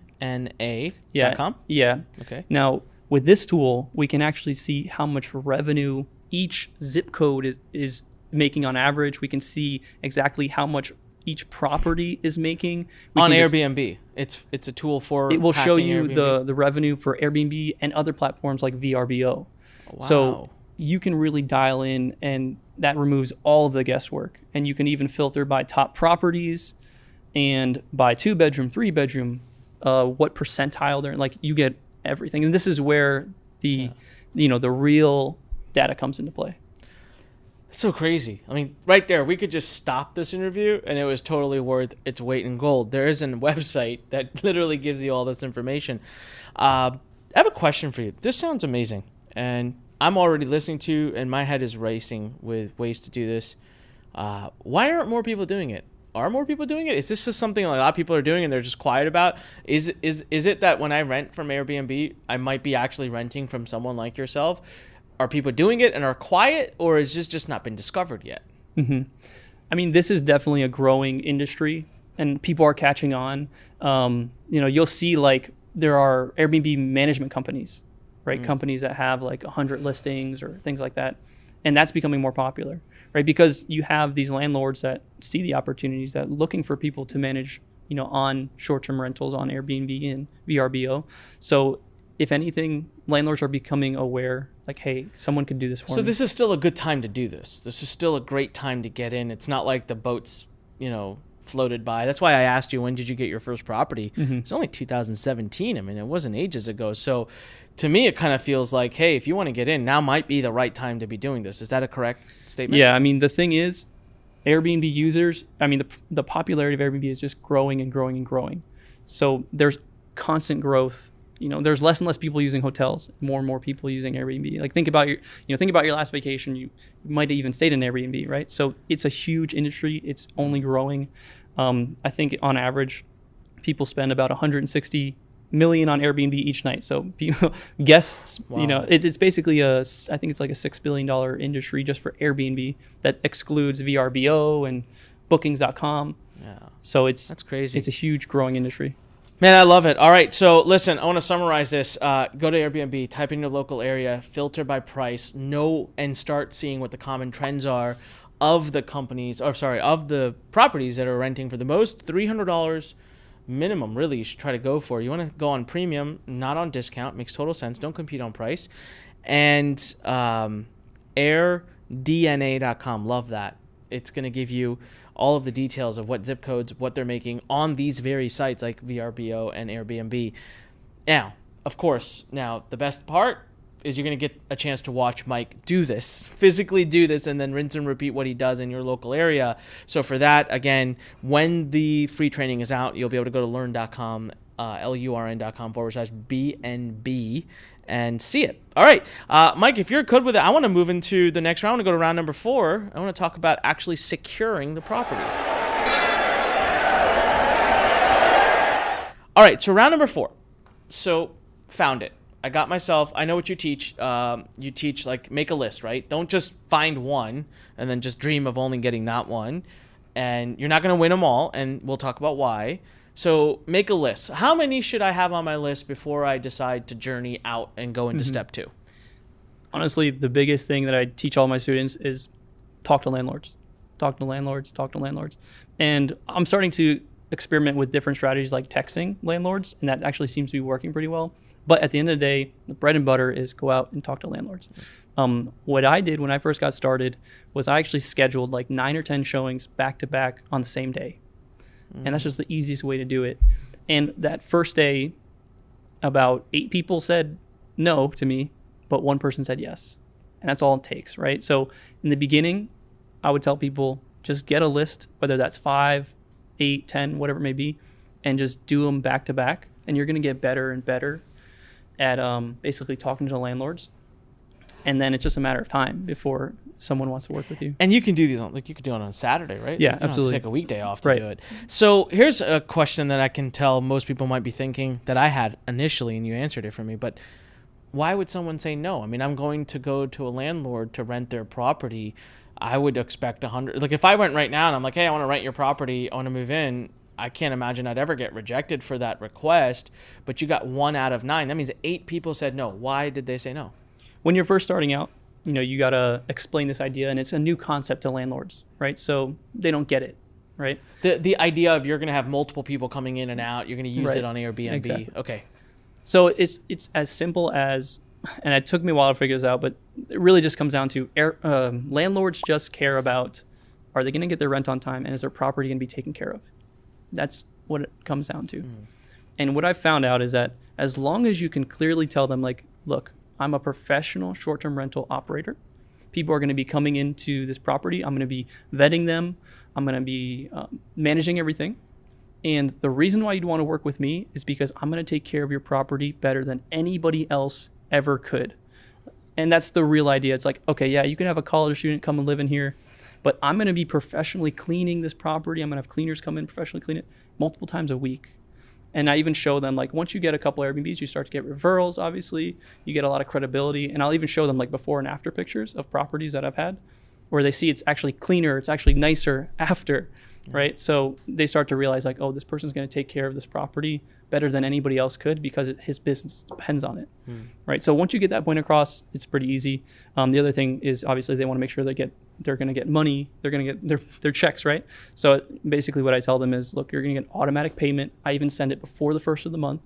Yeah. Okay. Now, with this tool, we can actually see how much revenue each zip code is making on average. We can see exactly how much each property is making. On Airbnb. It's a tool for it will show you Airbnb. the revenue for Airbnb and other platforms like VRBO. Wow. So you can really dial in and that removes all of the guesswork. And you can even filter by top properties and by 2-bedroom, 3-bedroom, what percentile they're in. Like, you get everything. And this is where the real data comes into play. It's so crazy. I mean, right there, we could just stop this interview and it was totally worth its weight in gold. There is a website that literally gives you all this information. I have a question for you. This sounds amazing. And I'm already listening to, and my head is racing with ways to do this. Why aren't more people doing it? Are more people doing it? Is this just something like a lot of people are doing and they're just quiet about? Is it that when I rent from Airbnb, I might be actually renting from someone like yourself? Are people doing it and are quiet, or is this just not been discovered yet? Mm-hmm. I mean, this is definitely a growing industry, and people are catching on. You'll see like there are Airbnb management companies, right? Companies that have like 100 listings or things like that, and that's becoming more popular, right? Because you have these landlords that see the opportunities, that looking for people to manage, on short-term rentals on Airbnb and VRBO. So if anything, landlords are becoming aware, like, hey, someone could do this for me. So this is still a good time to do this. This is still a great time to get in. It's not like the boats, floated by. That's why I asked you, when did you get your first property? It's only 2017. I mean, it wasn't ages ago. So to me, it kind of feels like, hey, if you want to get in, now might be the right time to be doing this. Is that a correct statement? Yeah, I mean, the thing is, Airbnb users, I mean, the popularity of Airbnb is just growing and growing and growing. So there's constant growth. There's less and less people using hotels, more and more people using Airbnb. Like, think about your last vacation. You might have even stayed in Airbnb, right? So it's a huge industry. It's only growing. I think on average, people spend about $160 million on Airbnb each night. So people, guests, Wow. It's basically I think it's like a $6 billion industry just for Airbnb that excludes VRBO and Bookings.com. Yeah. So That's crazy. It's a huge growing industry. Man, I love it. All right, so listen, I want to summarize this. Go to Airbnb, type in your local area, filter by price, and start seeing what the common trends are of the properties that are renting for the most. $300 minimum, really, you should try to go for. You want to go on premium, not on discount. Makes total sense. Don't compete on price. And airdna.com, love that. It's going to give you all of the details of what zip codes, what they're making on these very sites like VRBO and Airbnb. Now, of course, the best part is you're going to get a chance to watch Mike physically do this, and then rinse and repeat what he does in your local area. So for that, again, when the free training is out, you'll be able to go to learn.com, LURN.com/BNB, and see it. All right, Mike, if you're good with it, I want to move into the next round. I want to go to round number 4. I want to talk about actually securing the property. All right, so round number 4. So found it. I got myself, I know what you teach. You teach, like, make a list, right? Don't just find one and then just dream of only getting that one. And you're not going to win them all, and we'll talk about why. So make a list. How many should I have on my list before I decide to journey out and go into step 2? Honestly, the biggest thing that I teach all my students is talk to landlords. Talk to landlords. And I'm starting to experiment with different strategies like texting landlords, and that actually seems to be working pretty well. But at the end of the day, the bread and butter is go out and talk to landlords. What I did when I first got started was I actually scheduled like 9 or 10 showings back to back on the same day. And that's just the easiest way to do it. And that first day, about 8 people said no to me, but 1 person said yes. And that's all it takes, right? So in the beginning, I would tell people, just get a list, whether that's 5, 8, 10, whatever it may be, and just do them back to back. And you're going to get better and better at basically talking to the landlords. And then it's just a matter of time before someone wants to work with you. And you can do these you could do it on Saturday, right? Yeah, you don't absolutely. have to take a weekday off to do it. So here's a question that I can tell most people might be thinking that I had initially, and you answered it for me. But why would someone say no? I mean, I'm going to go to a landlord to rent their property. I would expect 100. Like, if I went right now and I'm like, hey, I want to rent your property, I want to move in, I can't imagine I'd ever get rejected for that request. But you got 1 out of 9. That means 8 people said no. Why did they say no? When you're first starting out, you got to explain this idea, and it's a new concept to landlords, right? So they don't get it, right? The idea of you're going to have multiple people coming in and out, you're going to use Right. it on Airbnb. Exactly. Okay. So it's as simple as and it took me a while to figure this out, but it really just comes down to landlords just care about, are they going to get their rent on time, and is their property going to be taken care of? That's what it comes down to. And what I've found out is that as long as you can clearly tell them, like, look, I'm a professional short-term rental operator. People are going to be coming into this property. I'm going to be vetting them. I'm going to be managing everything. And the reason why you'd want to work with me is because I'm going to take care of your property better than anybody else ever could. And that's the real idea. It's like, okay, yeah, you can have a college student come and live in here, but I'm going to be professionally cleaning this property. I'm going to have cleaners come in, professionally clean it multiple times a week. And I even show them, like, once you get a couple Airbnbs, you start to get referrals, obviously. You get a lot of credibility. And I'll even show them, like, before and after pictures of properties that I've had where they see it's actually cleaner, it's actually nicer after, right? So they start to realize, like, oh, this person's going to take care of this property better than anybody else could because his business depends on it, right? So once you get that point across, it's pretty easy. The other thing is, obviously, they want to make sure they're going to get money, they're going to get their checks, right? So basically what I tell them is, look, you're going to get automatic payment. I even send it before the first of the month.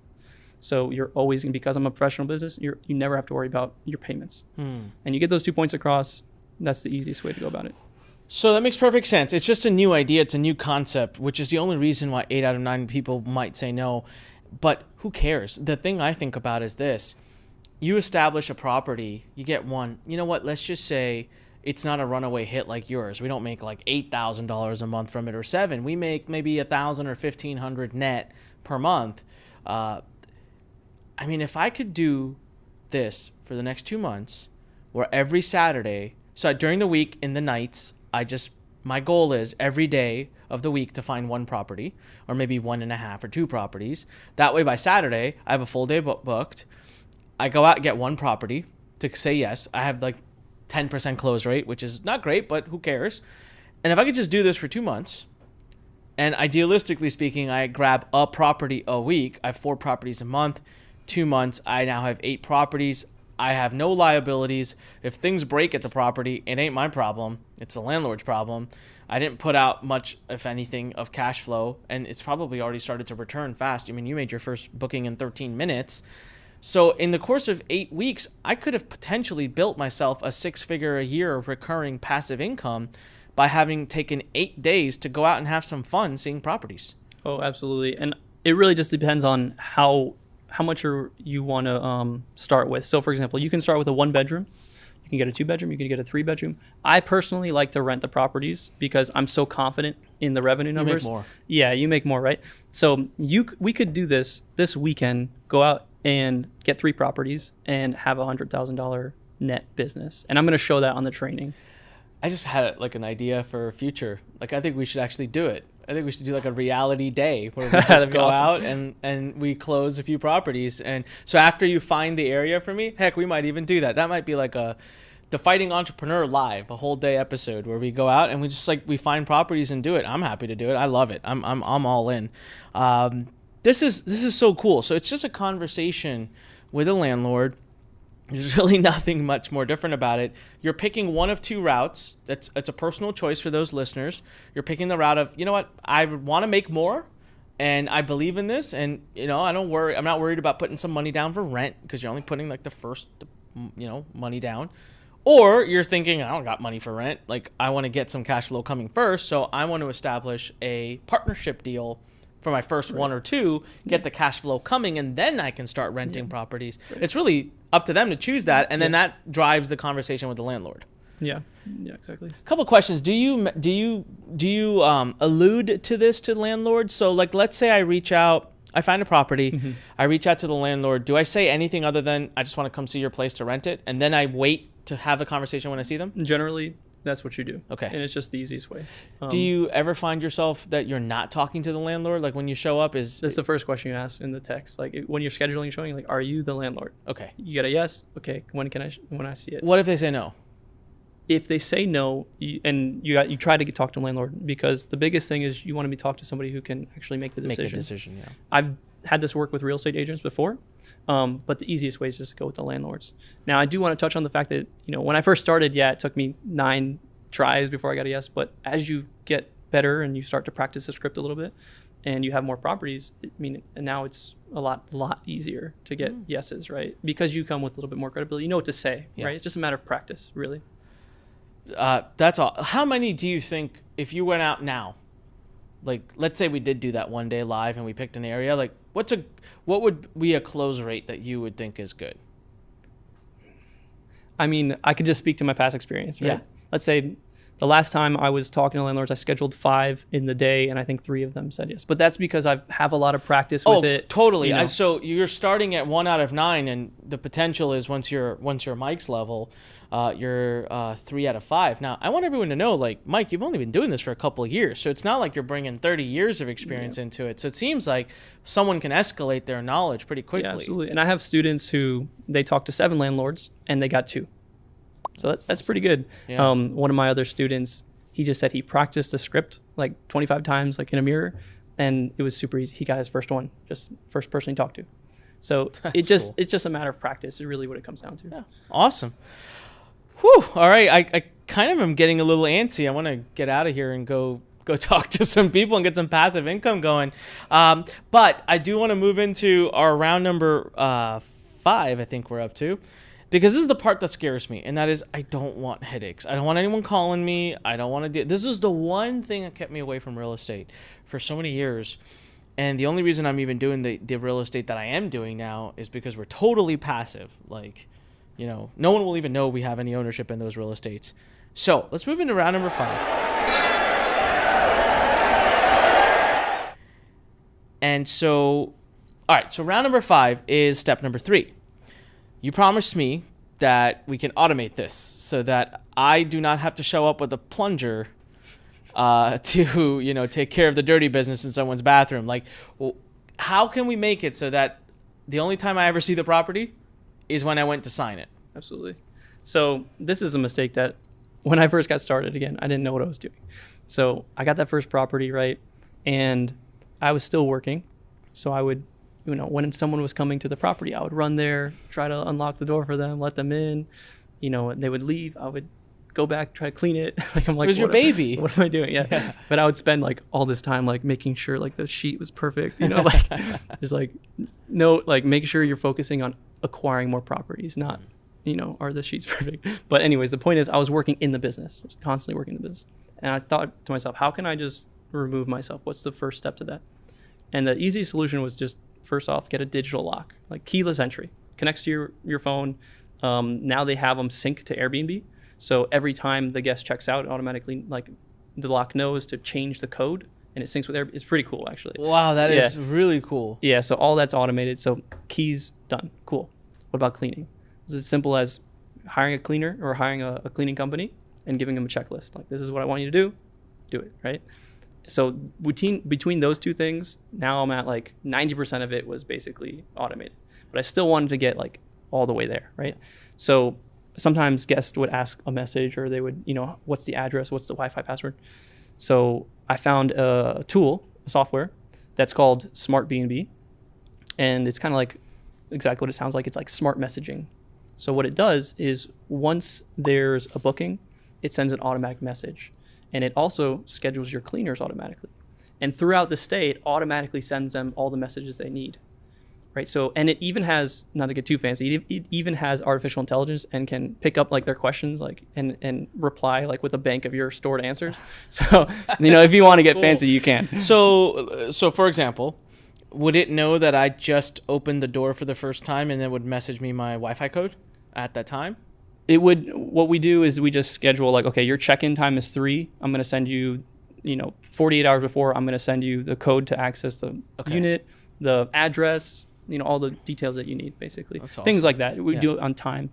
So you're always going to, because I'm a professional business, you never have to worry about your payments. And you get those 2 points across, that's the easiest way to go about it. So that makes perfect sense. It's just a new idea. It's a new concept, which is the only reason why 8 out of 9 people might say no. But who cares? The thing I think about is this. You establish a property, you get one. You know what? Let's just say it's not a runaway hit like yours. We don't make like $8,000 a month from it or $7,000. We make maybe $1,000 or $1,500 net per month. I mean, if I could do this for the next 2 months, where every Saturday, so during the week in the nights, my goal is every day of the week to find one property, or maybe 1.5 or 2 properties. That way by Saturday, I have a full day booked. I go out and get one property to say yes. I have like 10% close rate, which is not great, but who cares? And if I could just do this for 2 months, and idealistically speaking, I grab a property a week, I have 4 properties a month, 2 months, I now have 8 properties. I have no liabilities. If things break at the property, it ain't my problem. It's the landlord's problem. I didn't put out much, if anything, of cash flow, and it's probably already started to return fast. I mean, you made your first booking in 13 minutes. So in the course of 8 weeks, I could have potentially built myself a 6-figure a year recurring passive income by having taken 8 days to go out and have some fun seeing properties. Oh, absolutely. And it really just depends on how much you want to start with. So, for example, you can start with a 1-bedroom. You can get a 2-bedroom. You can get a 3-bedroom. I personally like to rent the properties because I'm so confident in the revenue numbers. You make more. Yeah, you make more, right? So we could do this weekend, go out and get 3 properties and have a $100,000 net business. And I'm going to show that on the training. I just had like an idea for a future. Like, I think we should actually do it. I think we should do like a reality day where we just go awesome. Out and we close a few properties. And so after you find the area for me, heck, we might even do that. That might be like the Fighting Entrepreneur Live, a whole day episode where we go out and we just we find properties and do it. I'm happy to do it. I love it. I'm all in. This is so cool. So it's just a conversation with a landlord. There's really nothing much more different about it. You're picking one of 2 routes. It's a personal choice for those listeners. You're picking the route of, you know what, I want to make more, and I believe in this, and I'm not worried about putting some money down for rent because you're only putting like the first, money down. Or you're thinking, I don't got money for rent. Like, I want to get some cash flow coming first, so I want to establish a partnership deal for my first 1 or 2, get the cash flow coming, and then I can start renting properties. Right. It's really up to them to choose that, and then that drives the conversation with the landlord. Yeah, exactly. A couple of questions. Do you allude to this to landlords? So, like, let's say I reach out, I find a property, I reach out to the landlord. Do I say anything other than I just want to come see your place to rent it, and then I wait to have a conversation when I see them? Generally, that's what you do. Okay. And it's just the easiest way. Do you ever find yourself that you're not talking to the landlord? Like, when you show up, that's the first question you ask in the text. Like, when you're scheduling showing, like, are you the landlord? Okay. You get a yes. Okay. When I see it? What if they say no? If they say no, you try to talk to the landlord, because the biggest thing is you want to be talk to somebody who can actually make the decision. Make a decision, yeah. I've had this work with real estate agents before. But the easiest way is just to go with the landlords. Now, I do want to touch on the fact that, when I first started, it took me 9 tries before I got a yes. But as you get better and you start to practice the script a little bit, and you have more properties, I mean, and now it's a lot easier to get yeses, right? Because you come with a little bit more credibility. You know what to say, right? It's just a matter of practice, really. That's all. How many do you think, if you went out now, like let's say we did do that one day live and we picked an area, like what would be a close rate that you would think is good? I mean, I could just speak to my past experience, right? Yeah. Let's say the last time I was talking to landlords, I scheduled 5 in the day, and I think 3 of them said yes. But that's because I have a lot of practice with it. Totally. You know? So you're starting at 1 out of 9, and the potential is once you're Mike's level, you're 3 out of 5. Now, I want everyone to know, like, Mike, you've only been doing this for a couple of years, so it's not like you're bringing 30 years of experience into it. So it seems like someone can escalate their knowledge pretty quickly. Yeah, absolutely. And I have students who they talked to 7 landlords, and they got 2. So that's pretty good. Yeah. One of my other students, he just said he practiced the script like 25 times, like in a mirror, and it was super easy. He got his first one, just first person he talked to. So it's just a matter of practice. Is really what it comes down to. Yeah. Awesome. Whew. All right. I kind of am getting a little antsy. I want to get out of here and go talk to some people and get some passive income going. But I do want to move into our round number 5, I think we're up to. Because this is the part that scares me, and that is I don't want headaches. I don't want anyone calling me. I don't want to do. This is the one thing that kept me away from real estate for so many years. And the only reason I'm even doing the real estate that I am doing now is because we're totally passive. Like, you know, no one will even know we have any ownership in those real estates. So let's move into round number 5. And so, all right, so round number 5 is step number 3. You promised me that we can automate this so that I do not have to show up with a plunger to, you know, take care of the dirty business in someone's bathroom. Like, well, how can we make it so that the only time I ever see the property is when I went to sign it? Absolutely. So this is a mistake that when I first got started, again, I didn't know what I was doing. So I got that first property, right? And I was still working. So I would, you know, when someone was coming to the property, I would run there, try to unlock the door for them, let them in. You know, and they would leave. I would go back, try to clean it. Like I'm like, it was your baby. What am I doing? Yeah. But I would spend like all this time like making sure like the sheet was perfect. You know, like just like making sure you're focusing on acquiring more properties, not, you know, are the sheets perfect? But anyways, the point is I was working in the business, I was constantly working in the business, and I thought to myself, how can I just remove myself? What's the first step to that? And the easy solution was just, first off, get a digital lock, like keyless entry. Connects to your phone. Now they have them sync to Airbnb. So every time the guest checks out, automatically, like the lock knows to change the code, and it syncs with Airbnb. It's pretty cool, actually. Wow, that is really cool. Yeah, so all that's automated. So keys done. Cool. What about cleaning? It's as simple as hiring a cleaner or hiring a cleaning company and giving them a checklist. Like, this is what I want you to do it, right? So between those two things, now I'm at like 90% of it was basically automated. But I still wanted to get like all the way there, right? So sometimes guests would ask a message, or they would, you know, what's the address? What's the Wi-Fi password? So I found a tool, a software that's called Smart B&B. And it's kind of like exactly what it sounds like. It's like smart messaging. So what it does is once there's a booking, it sends an automatic message. And it also schedules your cleaners automatically. And throughout the stay, it automatically sends them all the messages they need, right? So, and it even has, not to get too fancy, it even has artificial intelligence and can pick up like their questions, like and reply like with a bank of your stored answers. So, you know, if you want to get fancy, you can. So for example, would it know that I just opened the door for the first time and then would message me my Wi-Fi code at that time? It would. What we do is we just schedule like, okay, your check-in time is 3. I'm going to send you, 48 hours before, I'm going to send you the code to access the unit, the address, all the details that you need, basically. That's awesome. Things like that. We do it on time.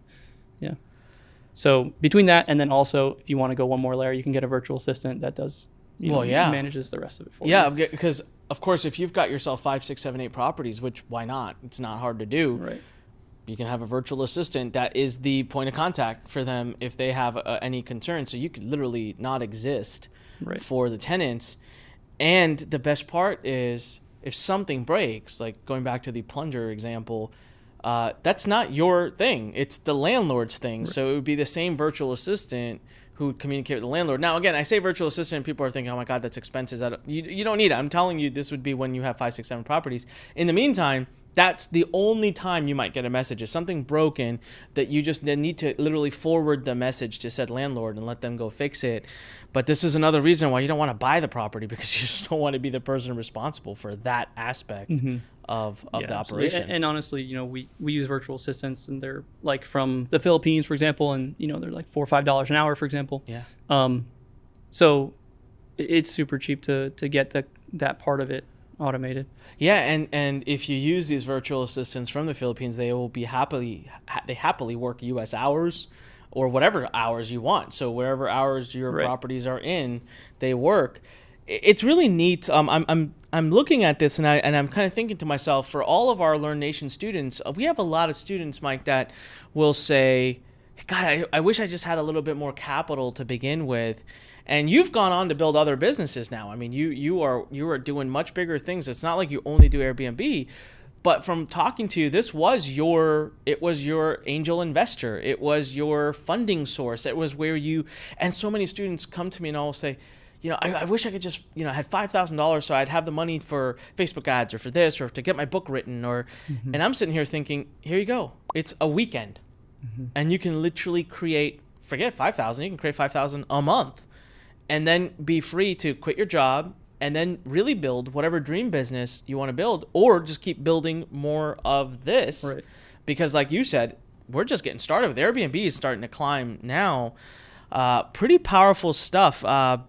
Yeah. So between that and then also, if you want to go one more layer, you can get a virtual assistant that does, manages the rest of it for you. Yeah, because of course, if you've got yourself 5, 6, 7, 8 properties, which why not? It's not hard to do. Right. You can have a virtual assistant that is the point of contact for them if they have any concern. So you could literally not exist for the tenants. And the best part is if something breaks, like going back to the plunger example, that's not your thing. It's the landlord's thing. Right. So it would be the same virtual assistant who would communicate with the landlord. Now, again, I say virtual assistant, and people are thinking, oh my God, that's expenses. You don't need it. I'm telling you, this would be when you have 5, 6, 7 properties. In the meantime, that's the only time you might get a message. If something broken, that you just then need to literally forward the message to said landlord and let them go fix it. But this is another reason why you don't want to buy the property, because you just don't want to be the person responsible for that aspect of the operation. And honestly, we use virtual assistants, and they're like from the Philippines, for example, and they're like $4 or $5 an hour, for example. Yeah. So it's super cheap to get that part of it automated. Yeah, and if you use these virtual assistants from the Philippines, they will be happily work U.S. hours or whatever hours you want. So wherever hours your properties are in, they work. It's really neat. I'm looking at this, and I'm kind of thinking to myself, for all of our Learn Nation students, we have a lot of students, Mike, that will say, God, I wish I just had a little bit more capital to begin with. And you've gone on to build other businesses now. I mean, you are doing much bigger things. It's not like you only do Airbnb, but from talking to you, it was your angel investor. It was your funding source. It was where and so many students come to me and I'll say, I wish I could just, had $5,000 so I'd have the money for Facebook ads or for this or to get my book written and I'm sitting here thinking, here you go. It's a weekend and you can literally forget 5,000. You can create 5,000 a month. And then be free to quit your job and then really build whatever dream business you want to build, or just keep building more of this. Right. Because like you said, we're just getting started with Airbnb is starting to climb now. Pretty powerful stuff. I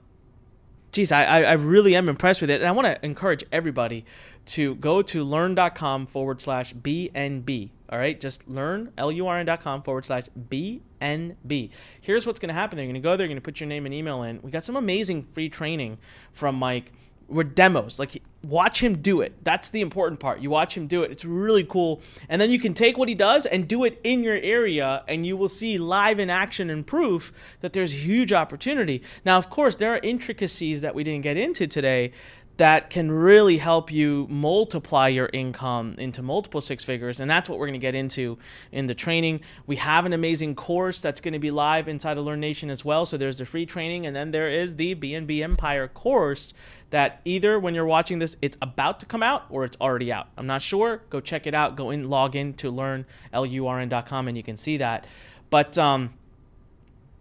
really am impressed with it. And I want to encourage everybody to go to learn.com/BNB. All right, just LURN.com/BNB. Here's what's going to happen. They're going to go there, you're going to put your name and email in. We got some amazing free training from Mike. With demos, watch him do it. That's the important part. You watch him do it. It's really cool. And then you can take what he does and do it in your area, and you will see live in action and proof that there's huge opportunity. Now, of course, there are intricacies that we didn't get into today that can really help you multiply your income into multiple 6 figures. And that's what we're going to get into in the training. We have an amazing course that's going to be live inside of Learn Nation as well. So there's the free training, and then there is the B&B Empire course that either when you're watching this, it's about to come out or it's already out. I'm not sure. Go check it out. Log in to LURN.com and you can see that. But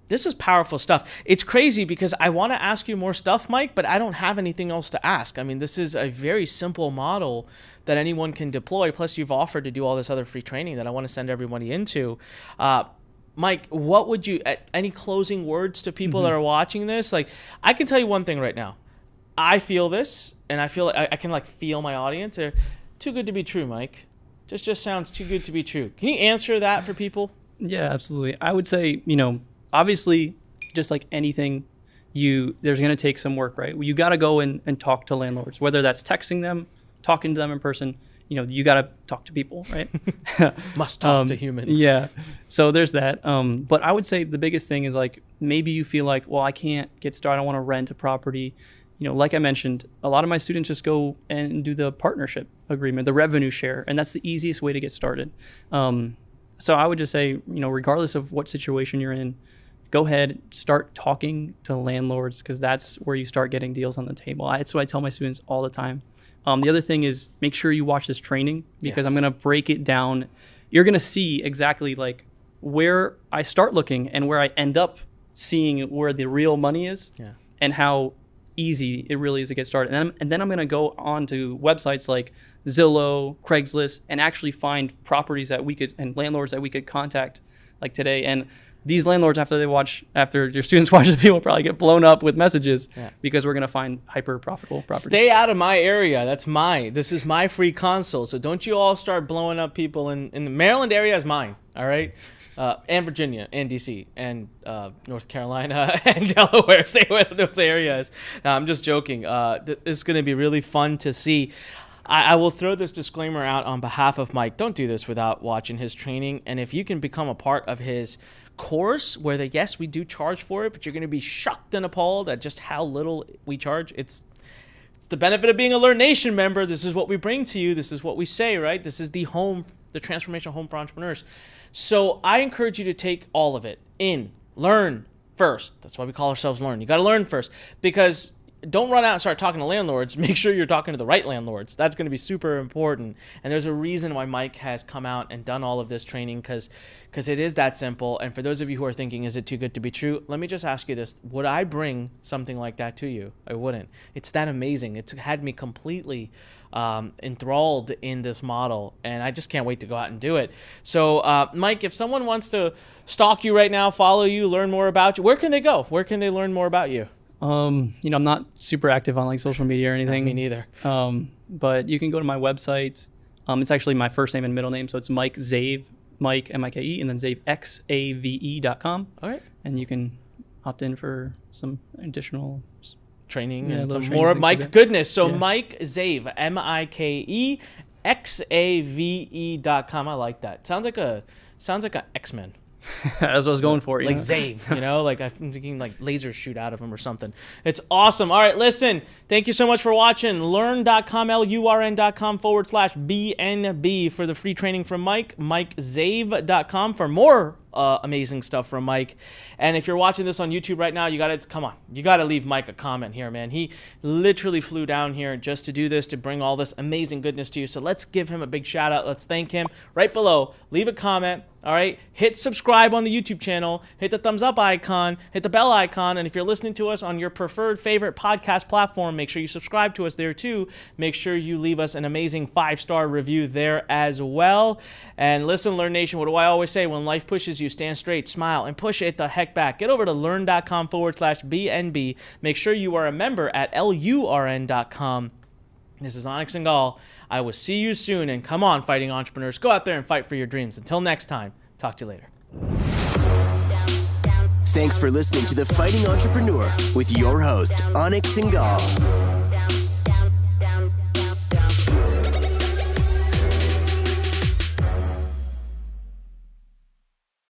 this is powerful stuff. It's crazy because I want to ask you more stuff, Mike, but I don't have anything else to ask. I mean, this is a very simple model that anyone can deploy. Plus, you've offered to do all this other free training that I want to send everybody into. Mike, what would you, any closing words to people that are watching this? I can tell you one thing right now. I feel this, and I feel I can feel my audience. They're too good to be true, Mike. Just sounds too good to be true. Can you answer that for people? Yeah, absolutely. I would say, obviously, just like anything, there's going to take some work, right? You got to go and talk to landlords, whether that's texting them, talking to them in person. You got to talk to people, right? Must talk to humans. Yeah. So there's that. But I would say the biggest thing is maybe you feel like, well, I can't get started. I don't want to rent a property. Like I mentioned, a lot of my students just go and do the partnership agreement, the revenue share, and that's the easiest way to get started. So I would just say, regardless of what situation you're in, go ahead, start talking to landlords, because that's where you start getting deals on the table. That's what I tell my students all the time. The other thing is make sure you watch this training, because I'm going to break it down. You're going to see exactly where I start looking and where I end up seeing where the real money is, and how easy it really is to get started. And then I'm going to go on to websites like Zillow, Craigslist, and actually find properties that we could, and landlords that we could contact today. And these landlords, after your students watch the video, will probably get blown up with messages, because we're going to find hyper profitable properties. Stay out of my area. This is my free console. So don't you all start blowing up people in the Maryland area is mine. All right. And Virginia and DC and North Carolina and Delaware. Stay away from those areas. No, I'm just joking. It's going to be really fun to see. I will throw this disclaimer out on behalf of Mike. Don't do this without watching his training. And if you can become a part of his course, where yes, we do charge for it, but you're going to be shocked and appalled at just how little we charge. It's the benefit of being a Learn Nation member. This is what we bring to you. This is what we say, right? This is the transformational home for entrepreneurs. So I encourage you to take all of it in, learn first. That's why we call ourselves Learn. You got to learn first, because don't run out and start talking to landlords. Make sure you're talking to the right landlords. That's going to be super important. And there's a reason why Mike has come out and done all of this training, because it is that simple. And for those of you who are thinking, is it too good to be true? Let me just ask you this. Would I bring something like that to you? I wouldn't. It's that amazing. It's had me completely enthralled in this model, and I just can't wait to go out and do it. So Mike, if someone wants to stalk you right now, follow you, learn more about you, where can they go? Where can they learn more about you? I'm not super active on like social media or anything. Me neither. But you can go to my website. It's actually my first name and middle name. So it's Mike Zave, Mike, M-I-K-E, and then Zave, X-A-V-E.com. All right. And you can opt in for some additional training and some more Mike goodness. So Mike Zave, M-I-K-E, X-A-V-E.com. I like that. Sounds like a X-Men. That's what I was going for. Like Zave, like I'm thinking like lasers shoot out of him or something. It's awesome. All right, listen, thank you so much for watching. Learn.com, LURN.com/BNB for the free training from Mike. MikeZave.com for more amazing stuff from Mike. And if you're watching this on YouTube right now, you gotta leave Mike a comment here, man. He literally flew down here just to do this, to bring all this amazing goodness to you. So let's give him a big shout out. Let's thank him. Right below, leave a comment. All right, hit subscribe on the YouTube channel, hit the thumbs up icon, hit the bell icon, and if you're listening to us on your preferred favorite podcast platform, make sure you subscribe to us there too. Make sure you leave us an amazing 5-star review there as well. And listen, Learn Nation, what do I always say? When life pushes you, stand straight, smile, and push it the heck back. Get over to learn.com/BNB. Make sure you are a member at LURN.com. This is Onyx and Gall. I will see you soon, and come on, fighting entrepreneurs. Go out there and fight for your dreams. Until next time, talk to you later. Thanks for listening to The Fighting Entrepreneur with your host, Onyx and Gall.